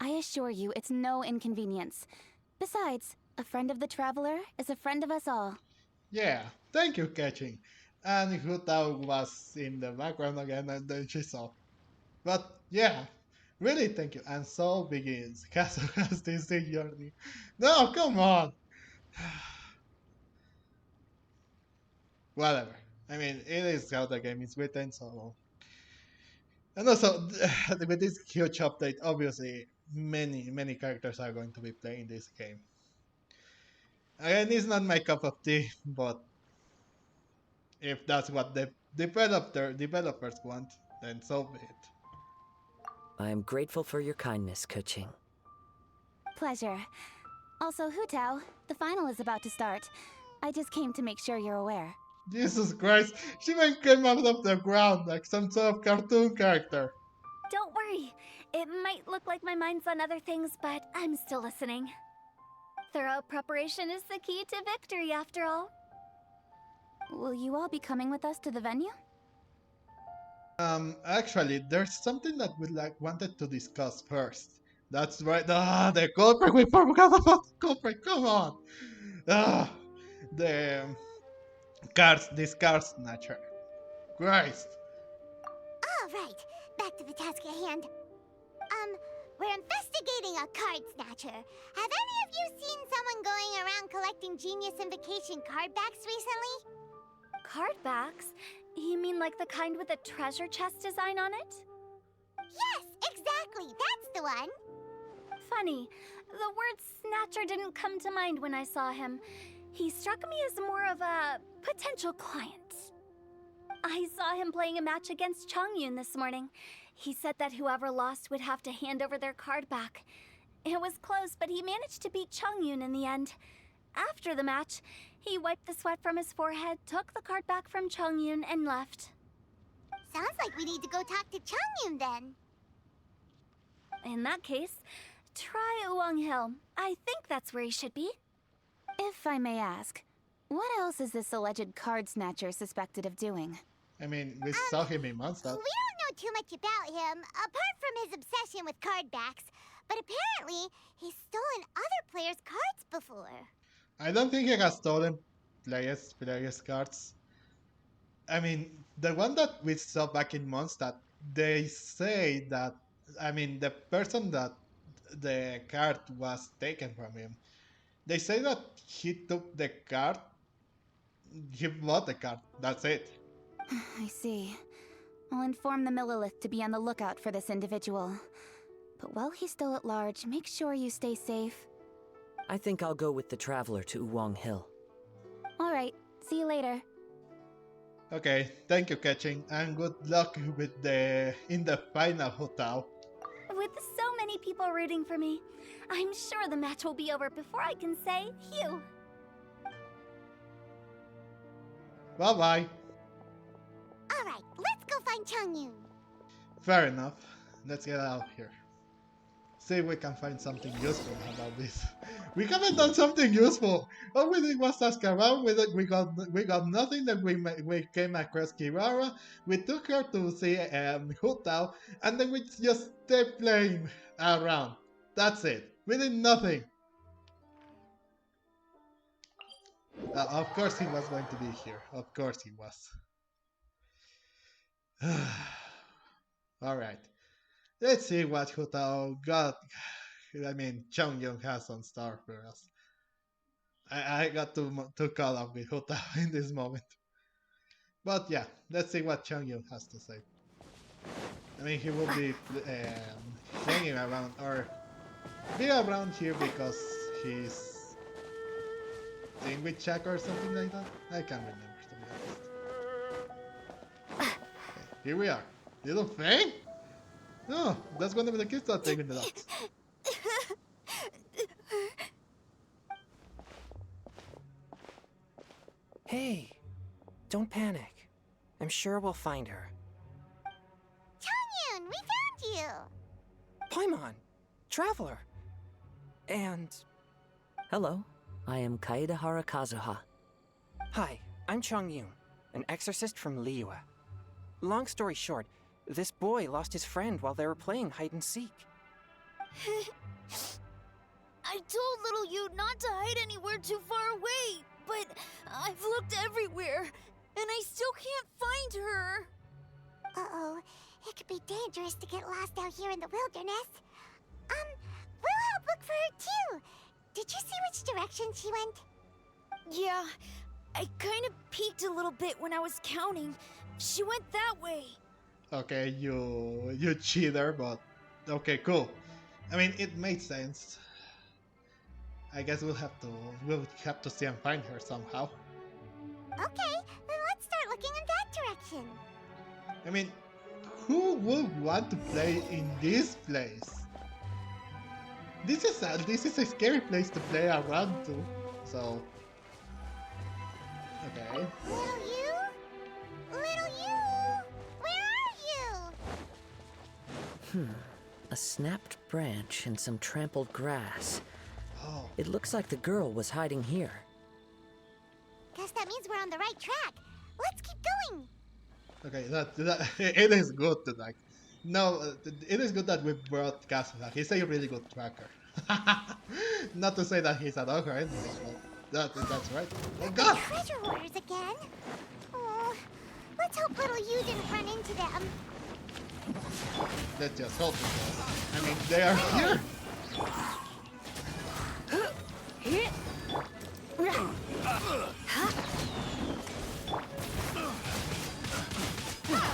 I assure you it's no inconvenience. Besides, a friend of the Traveler is a friend of us all. Yeah, thank you, Keqing. And Hotao was in the background again, and then she saw. But yeah, really thank you. And so begins Kazuha's TCG journey. No, come on! Whatever. I mean, it is how the game is written, so. And also, with this huge update, obviously, many characters are going to be playing this game. Again, it's not my cup of tea, but if that's what the developers want, then so be it. I am grateful for your kindness, Keqing. Pleasure. Also, Hutao, the final is about to start. I just came to make sure you're aware. Jesus Christ, she even came out of the ground like some sort of cartoon character. Don't worry. It might look like my mind's on other things, but I'm still listening. Thorough preparation is the key to victory, after all. Will you all be coming with us to the venue? Actually, there's something that we wanted to discuss first. That's right. Ah, the culprit. We forgot about the culprit. Come on. Ah, the this card snatcher. Christ. All right, back to the task at hand. We're investigating a card snatcher. Have any of you seen someone going around collecting Genius Invocation card backs recently? Card backs? You mean like the kind with a treasure chest design on it? Yes, exactly. That's the one. Funny, the word snatcher didn't come to mind when I saw him. He struck me as more of a potential client. I saw him playing a match against Chongyun this morning. He said that whoever lost would have to hand over their card back. It was close, but he managed to beat Chongyun in the end. After the match, he wiped the sweat from his forehead, took the card back from Chongyun, and left. Sounds like we need to go talk to Chongyun then. In that case, try Uwang Hill. I think that's where he should be. If I may ask, what else is this alleged card snatcher suspected of doing? I mean, we saw him in Mondstadt. We don't know too much about him, apart from his obsession with card backs. But apparently, he's stolen other players' cards before. I don't think he has stolen players' cards. I mean, the one that we saw back in Mondstadt, they say that, I mean, the person that the card was taken from him, they say that he took the card, he bought the card, that's it. I see. I'll inform the Millilith to be on the lookout for this individual. But while he's still at large, make sure you stay safe. I think I'll go with the Traveler to Uwang Hill. Alright, see you later. Okay, thank you, Keqing, and good luck with in the final Hutao. With so many people rooting for me, I'm sure the match will be over before I can say phew. Bye-bye. Alright, let's go find Changyun. Fair enough. Let's get out of here. See if we can find something useful about this. We haven't done something useful. All we did was ask around. We got nothing. Then we came across Kirara. We took her to see Hutao, and then we just stayed playing around. That's it. We did nothing. Of course he was going to be here. Of course he was. Alright. Let's see what Hutao got. I mean, Changyun has on star for us. I got to call up with Hutao in this moment. But yeah, let's see what Changyun has to say. I mean, he will be hanging around, or be around here because he's staying with Chuck or something like that. I can't remember, to be honest. Okay, here we are. Little thing? No, that's one of the kids that taking it out. Hey, don't panic. I'm sure we'll find her. Changyun, we found you! Paimon, Traveler, and... Hello, I am Kaedahara Kazuha. Hi, I'm Changyun, an exorcist from Liyue. Long story short, this boy lost his friend while they were playing hide-and-seek. I told little you not to hide anywhere too far away, but I've looked everywhere, and I still can't find her. Uh-oh, it could be dangerous to get lost out here in the wilderness. We'll help look for her too. Did you see which direction she went? Yeah, I kind of peeked a little bit when I was counting. She went that way. Okay, you cheater, but okay, cool. I mean, it makes sense. I guess we'll have to see and find her somehow. Okay, then let's start looking in that direction. I mean, who would want to play in this place? This is a scary place to play around to. So, okay. Little you, where are you? A snapped branch and some trampled grass. Oh. It looks like the girl was hiding here. Guess that means we're on the right track. Let's keep going. Okay, that it is good to like. No, it is good that we brought Kazuha. He's a really good tracker. Not to say that he's a dog or anything, but that's right. Oh God! Treasure hoarders again. Oh, let's hope little you didn't run into them. Let's just hope it does. I mean, they are here.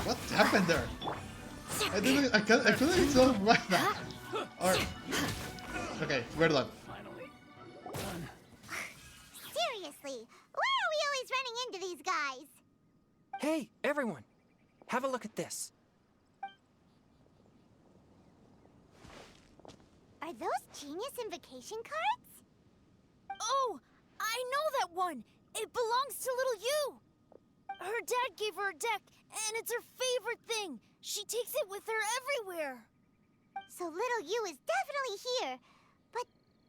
What happened there? I couldn't solve right now. Or okay, we're done. Seriously, why are we always running into these guys? Hey, everyone! Have a look at this. Are those Genious Invocation cards? Oh, I know that one! It belongs to little you! Her dad gave her a deck, and it's her favorite thing. She takes it with her everywhere. So little Yu is definitely here. But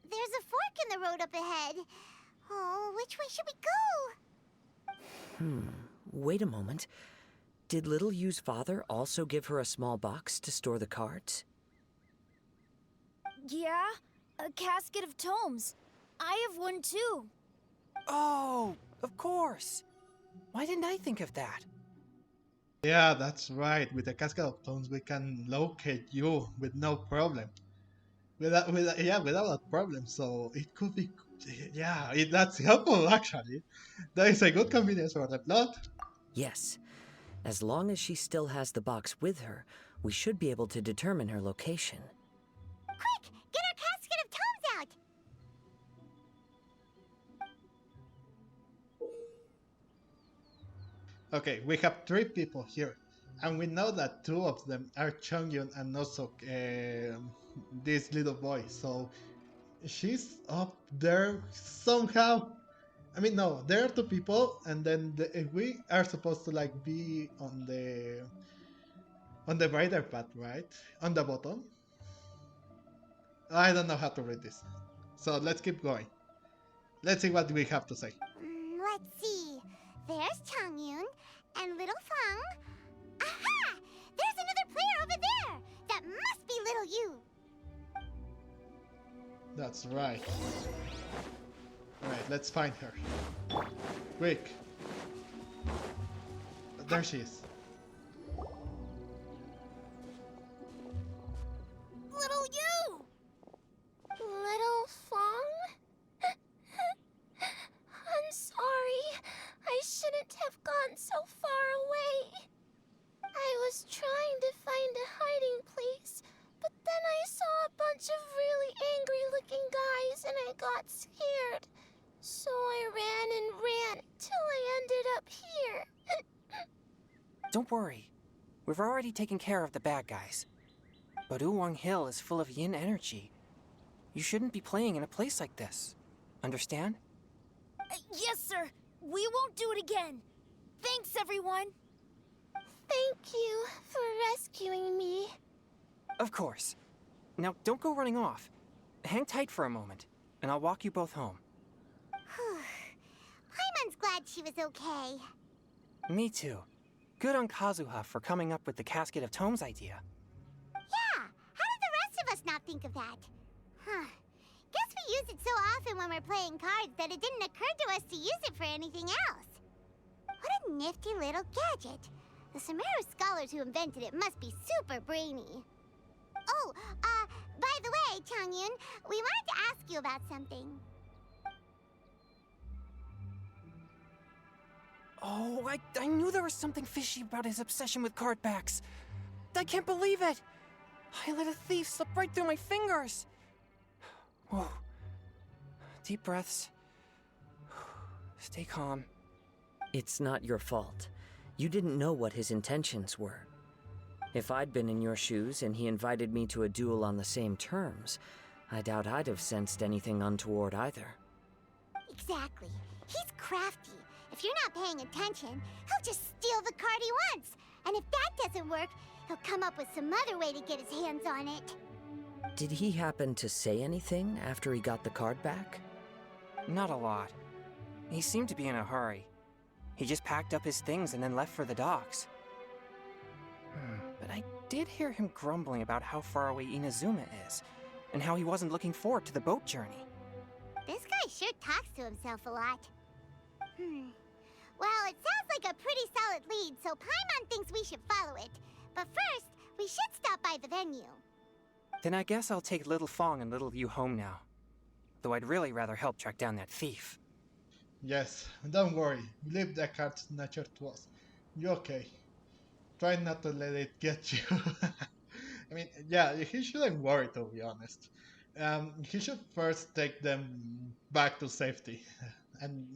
there's a fork in the road up ahead. Oh, which way should we go? Wait a moment. Did little Yu's father also give her a small box to store the cards? Yeah, a casket of tomes. I have one too. Oh, of course. Why didn't I think of that? Yeah, that's right. With the Cascade of Tones, we can locate you with no problem. Without a problem. So it could be, that's helpful actually. That is a good convenience for the plot. Yes. As long as she still has the box with her, we should be able to determine her location. Quick, get our casket of tomes out. Okay, we have 3 people here, and we know that 2 of them are Chongyun and also this little boy. So she's up there somehow. I mean, no, there are 2 people, and then we are supposed to like be on the brighter path, right? On the bottom. I don't know how to read this, so let's keep going. Let's see what we have to say. Let's see. There's Changyun and little Fang. Aha! There's another player over there. That must be little Yu. That's right. Alright, let's find her. Quick. There she is. Little Yu! Little Fong? I'm sorry. I shouldn't have gone so far away. I was trying to find a hiding place, but then I saw a bunch of really angry-looking guys and I got scared. So I ran till I ended up here. Don't worry. We've already taken care of the bad guys. But Uwang Hill is full of yin energy. You shouldn't be playing in a place like this. Understand? Yes, sir. We won't do it again. Thanks, everyone. Thank you for rescuing me. Of course. Now, don't go running off. Hang tight for a moment, and I'll walk you both home. Paimon's glad she was okay. Me too. Good on Kazuha for coming up with the Casket of Tomes idea. Yeah, how did the rest of us not think of that? Huh. Guess we use it so often when we're playing cards that it didn't occur to us to use it for anything else. What a nifty little gadget. The Sumeru scholars who invented it must be super brainy. Oh, by the way, Changyun, we wanted to ask you about something. Oh, I knew there was something fishy about his obsession with card backs. I can't believe it! I let a thief slip right through my fingers! Whoa. Deep breaths. Stay calm. It's not your fault. You didn't know what his intentions were. If I'd been in your shoes and he invited me to a duel on the same terms, I doubt I'd have sensed anything untoward either. Exactly. He's crafty. If you're not paying attention, he'll just steal the card he wants. And if that doesn't work, he'll come up with some other way to get his hands on it. Did he happen to say anything after he got the card back? Not a lot. He seemed to be in a hurry. He just packed up his things and then left for the docks. But I did hear him grumbling about how far away Inazuma is, and how he wasn't looking forward to the boat journey. This guy sure talks to himself a lot. Well, it sounds like a pretty solid lead, so Paimon thinks we should follow it. But first, we should stop by the venue. Then I guess I'll take Little Fong and Little Yu home now. Though I'd really rather help track down that thief. Yes, don't worry. Leave the card snatcher to us. You're okay. Try not to let it get you. I mean, yeah, he shouldn't worry, to be honest. He should first take them back to safety, and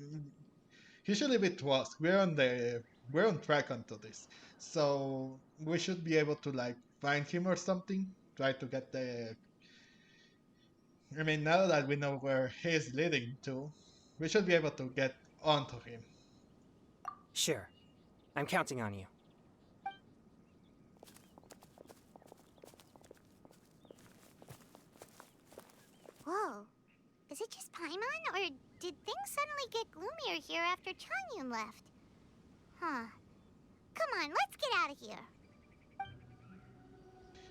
he should leave it to us. We're on track onto this, so we should be able to like find him or something. Try to get the. I mean, now that we know where he's leading to, we should be able to get onto him. Sure. I'm counting on you. Paimon, or did things suddenly get gloomier here after Changyun left? Huh. Come on, let's get out of here.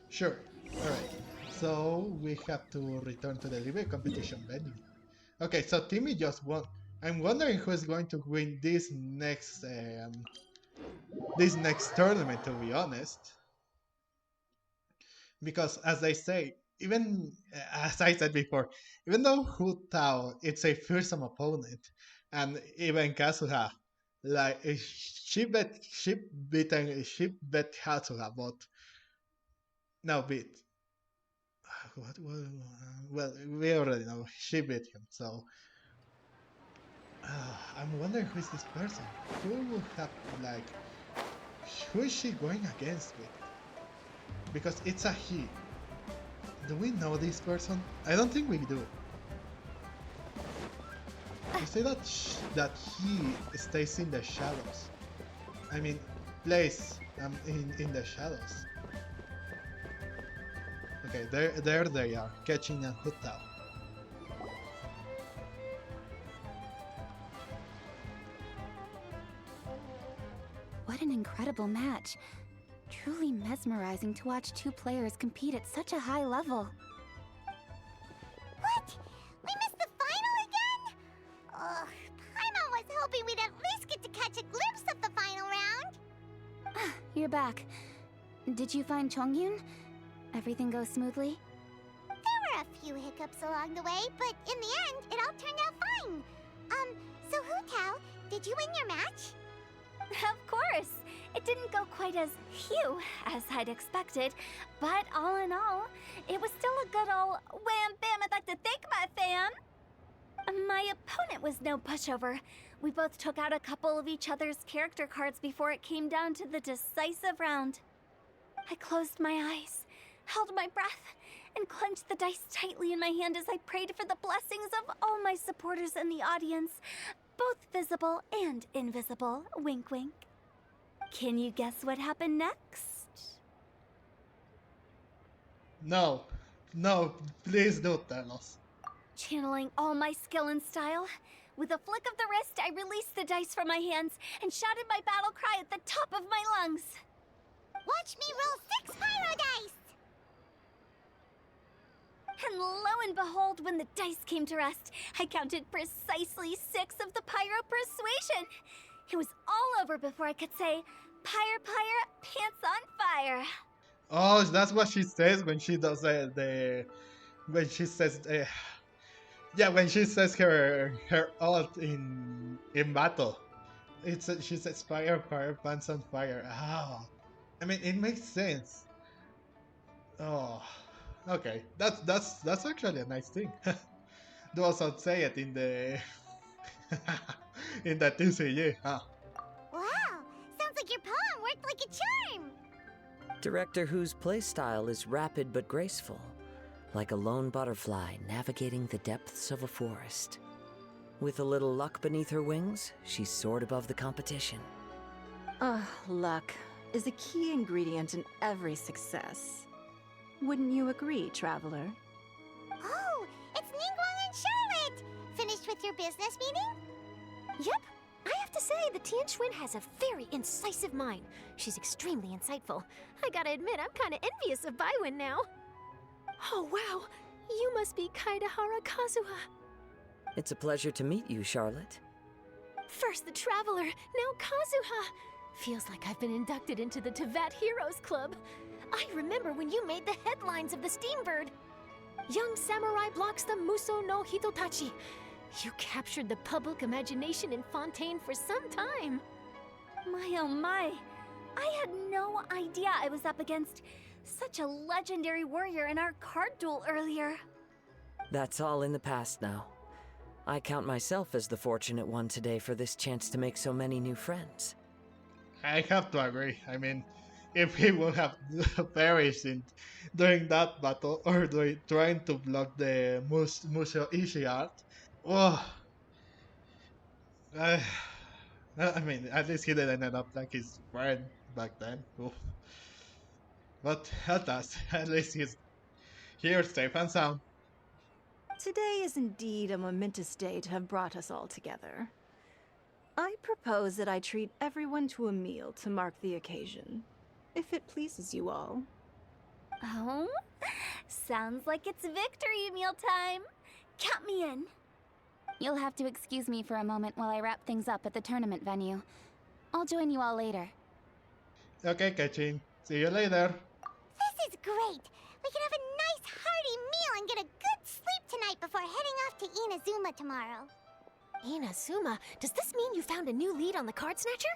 Sure. Alright. So we have to return to the Liyue competition venue. Okay, so Timmy just won. I'm wondering who's going to win this next tournament, to be honest. Because as I say, even as I said before, even though Hu Tao it's a fearsome opponent, and even Kazuha, like she bet Kazuha, but no beat. Well, we already know she beat him, so I'm wondering who is this person. Who will have like who is she going against with? Because it's a he. Do we know this person? I don't think we do. You say that he stays in the shadows. I mean, plays in the shadows. Okay, there they are, Keqing and Hu Tao. What an incredible match. Truly mesmerizing to watch two players compete at such a high level. What? We missed the final again? Ugh, Paimon was hoping we'd at least get to catch a glimpse of the final round. You're back. Did you find Chongyun? Everything goes smoothly? There were a few hiccups along the way, but in the end, it all turned out fine. So Hu Tao, did you win your match? Of course! It didn't go quite as phew as I'd expected, but all in all, it was still a good old wham bam I'd like to thank my fam! My opponent was no pushover. We both took out a couple of each other's character cards before it came down to the decisive round. I closed my eyes, held my breath, and clenched the dice tightly in my hand as I prayed for the blessings of all my supporters in the audience, both visible and invisible. Wink, wink. Can you guess what happened next? No, please don't tell us. Channeling all my skill and style, with a flick of the wrist, I released the dice from my hands and shouted my battle cry at the top of my lungs. Watch me roll 6 pyro dice! And lo and behold, when the dice came to rest, I counted precisely 6 of the pyro persuasion. It was all over before I could say, pyre, pyre, pants on fire. Oh, that's what she says when she does when she says when she says her ult in battle. She says fire, fire, pants on fire. Oh, I mean it makes sense. Oh, okay, that's actually a nice thing. Do also say it in the in the TCG, huh? Wow, sounds like your poem worked like a charm! Director Who's playstyle is rapid but graceful, like a lone butterfly navigating the depths of a forest. With a little luck beneath her wings, she soared above the competition. Luck is a key ingredient in every success. Wouldn't you agree, Traveler? Oh, it's Ningguang and Charlotte! Finished with your business meeting? Yep. I have to say, the Tianquan has a very incisive mind. She's extremely insightful. I gotta admit, I'm kinda envious of Baiwen now. Oh, wow. You must be Kaidahara Kazuha. It's a pleasure to meet you, Charlotte. First the Traveler, now Kazuha. Feels like I've been inducted into the Tevat Heroes Club. I remember when you made the headlines of the Steambird. Young samurai blocks the Muso no Hitotachi. You captured the public imagination in Fontaine for some time. My oh my. I had no idea I was up against such a legendary warrior in our card duel earlier. That's all in the past now. I count myself as the fortunate one today for this chance to make so many new friends. I have to agree. I mean, if he would have perished during that battle or trying to block the Musho Ishii art, oh, I mean, at least he didn't end up like his friend back then. Oof. But at least he's here safe and sound. Today is indeed a momentous day to have brought us all together. I propose that I treat everyone to a meal to mark the occasion, if it pleases you all. Oh? Sounds like it's victory meal time. Count me in. You'll have to excuse me for a moment while I wrap things up at the tournament venue. I'll join you all later. Okay, Keqing. See you later. This is great. We can have a nice hearty meal and get a good sleep tonight before heading off to Inazuma tomorrow. Inazuma? Does this mean you found a new lead on the card snatcher?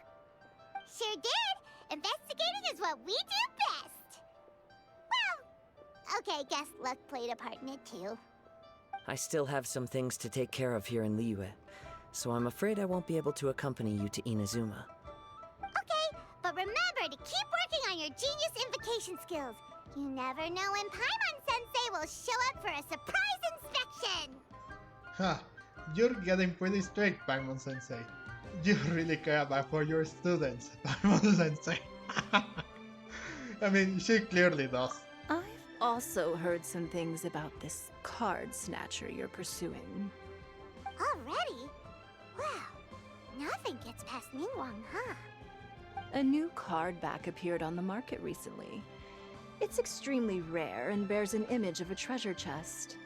Sure did. Investigating is what we do best. Well, okay, guess luck played a part in it too. I still have some things to take care of here in Liyue, so I'm afraid I won't be able to accompany you to Inazuma. Okay, but remember to keep working on your Genius Invocation skills. You never know when Paimon-sensei will show up for a surprise inspection! Huh. You're getting pretty strict, Paimon-sensei. You really care about for your students, Paimon-sensei. I mean, she clearly does. I've also heard some things about this card snatcher you're pursuing. Already? Wow, nothing gets past Ningguang, huh? A new card back appeared on the market recently. It's extremely rare and bears an image of a treasure chest.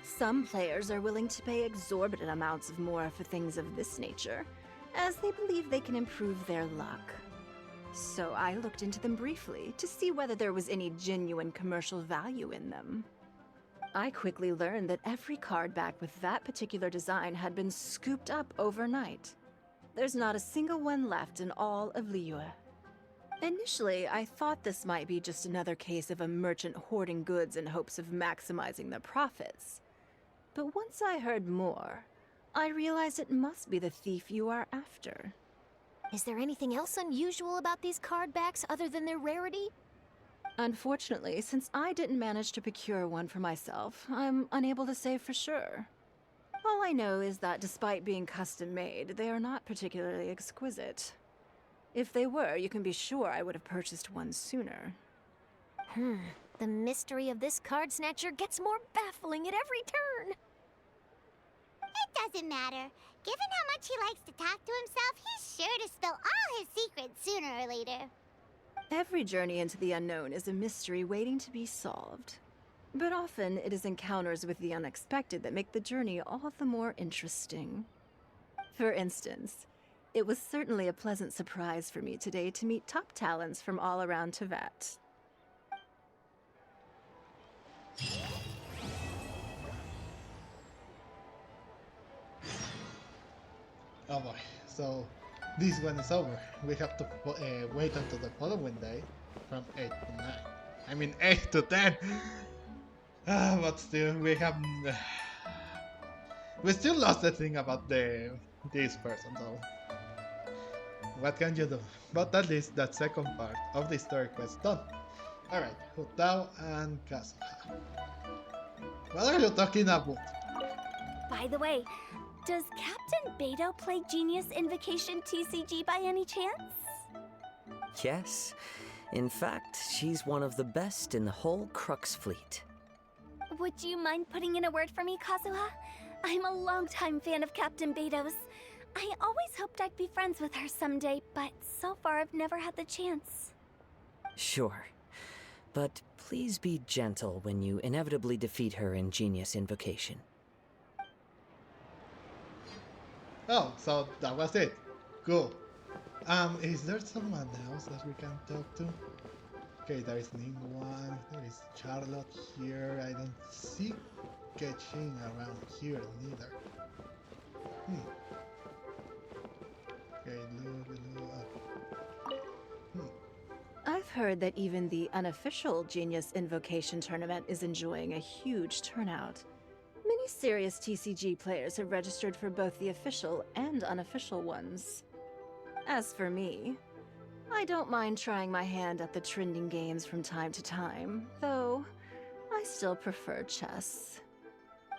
Some players are willing to pay exorbitant amounts of more for things of this nature, as they believe they can improve their luck. So I looked into them briefly to see whether there was any genuine commercial value in them. I quickly learned that every card back with that particular design had been scooped up overnight. There's not a single one left in all of Liyue. Initially, I thought this might be just another case of a merchant hoarding goods in hopes of maximizing their profits. But once I heard more, I realized it must be the thief you are after. Is there anything else unusual about these card backs other than their rarity? Unfortunately, since I didn't manage to procure one for myself, I'm unable to say for sure. All I know is that despite being custom-made, they are not particularly exquisite. If they were, you can be sure I would have purchased one sooner. The mystery of this card snatcher gets more baffling at every turn. It doesn't matter. Given how much he likes to talk to himself, he's sure to spill all his secrets sooner or later. Every journey into the unknown is a mystery waiting to be solved. But often it is encounters with the unexpected that make the journey all the more interesting. For instance, it was certainly a pleasant surprise for me today to meet top talents from all around Teyvat. Oh boy, so this one is over. We have to wait until the following day from 8 to 9. I mean 8 to 10! But still, we have... we still lost the thing about this person, though. What can you do? But at least that second part of the story quest done. Alright, Hu Tao and Kazuha. What are you talking about? By the way, does Captain Beidou play Genius Invocation TCG by any chance? Yes. In fact, she's one of the best in the whole Crux fleet. Would you mind putting in a word for me, Kazuha? I'm a longtime fan of Captain Beidou's. I always hoped I'd be friends with her someday, but so far I've never had the chance. Sure. But please be gentle when you inevitably defeat her in Genius Invocation. Oh, so that was it. Cool. Is there someone else that we can talk to? Okay, there is Ningguang, there is Charlotte here. I don't see Keqing around here neither. Okay, I've heard that even the unofficial Genius Invocation tournament is enjoying a huge turnout. Many serious TCG players have registered for both the official and unofficial ones. As for me, I don't mind trying my hand at the trending games from time to time, though I still prefer chess.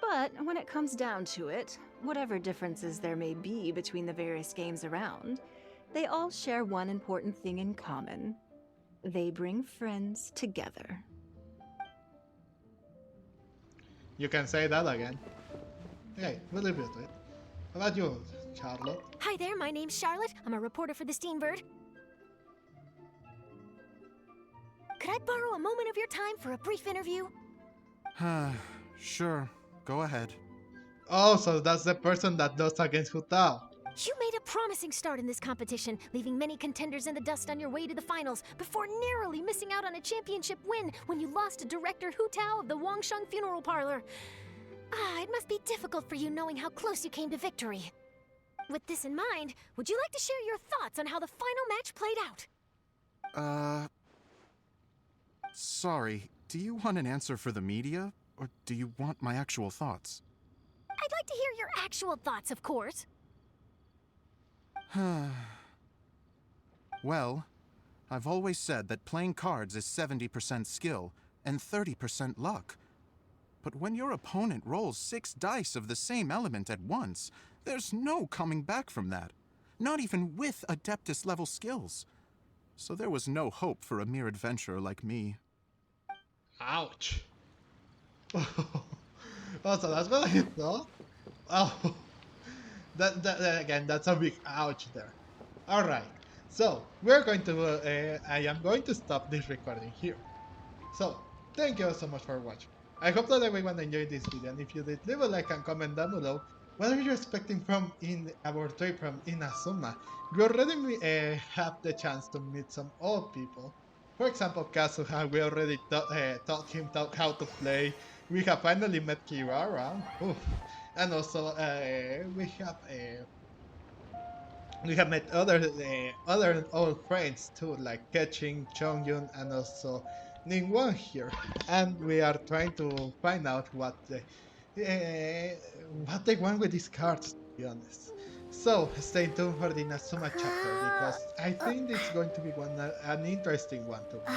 But when it comes down to it, whatever differences there may be between the various games around, they all share one important thing in common. They bring friends together. You can say that again. Okay, we'll leave it with it. How about you, Charlotte? Hi there, my name's Charlotte. I'm a reporter for the Steambird. Could I borrow a moment of your time for a brief interview? Sure, go ahead. Oh, so that's the person that lost against Hu Tao. You made a promising start in this competition, leaving many contenders in the dust on your way to the finals, before narrowly missing out on a championship win when you lost to director Hu Tao of the Wangsheng Funeral Parlor. It must be difficult for you knowing how close you came to victory. With this in mind, would you like to share your thoughts on how the final match played out? Sorry, do you want an answer for the media, or do you want my actual thoughts? I'd like to hear your actual thoughts, of course. Well, I've always said that playing cards is 70% skill and 30% luck. But when your opponent rolls 6 dice of the same element at once, there's no coming back from that. Not even with Adeptus level skills. So there was no hope for a mere adventurer like me. Ouch. Oh, so that's what I thought? Oh. That again, that's a big ouch there. Alright, so we're going to, I am going to stop this recording here. So, thank you so much for watching. I hope that everyone enjoyed this video, and if you did, leave a like and comment down below. What are you expecting from in our trip from Inazuma? We already have the chance to meet some old people. For example, Kazuha, we already taught him how to play. We have finally met Kirara. Oof. And also, we have met other old friends too, like Keqing, Chongyun, and also Ningguang here. And we are trying to find out what they want with these cards, to be honest. So stay tuned for the Inazuma chapter, because I think it's going to be an interesting one to watch.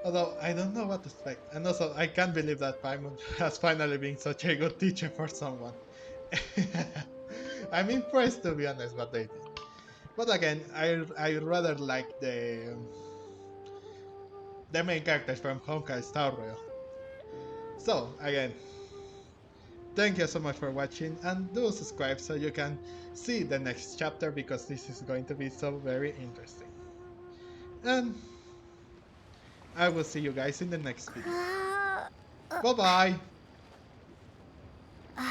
Although I don't know what to expect, and also I can't believe that Paimon has finally been such a good teacher for someone. I'm impressed, to be honest, what they did. But again, I rather like the main characters from Honkai Star Rail. So again, thank you so much for watching, and do subscribe so you can see the next chapter, because this is going to be so very interesting. And I will see you guys in the next video. Bye bye!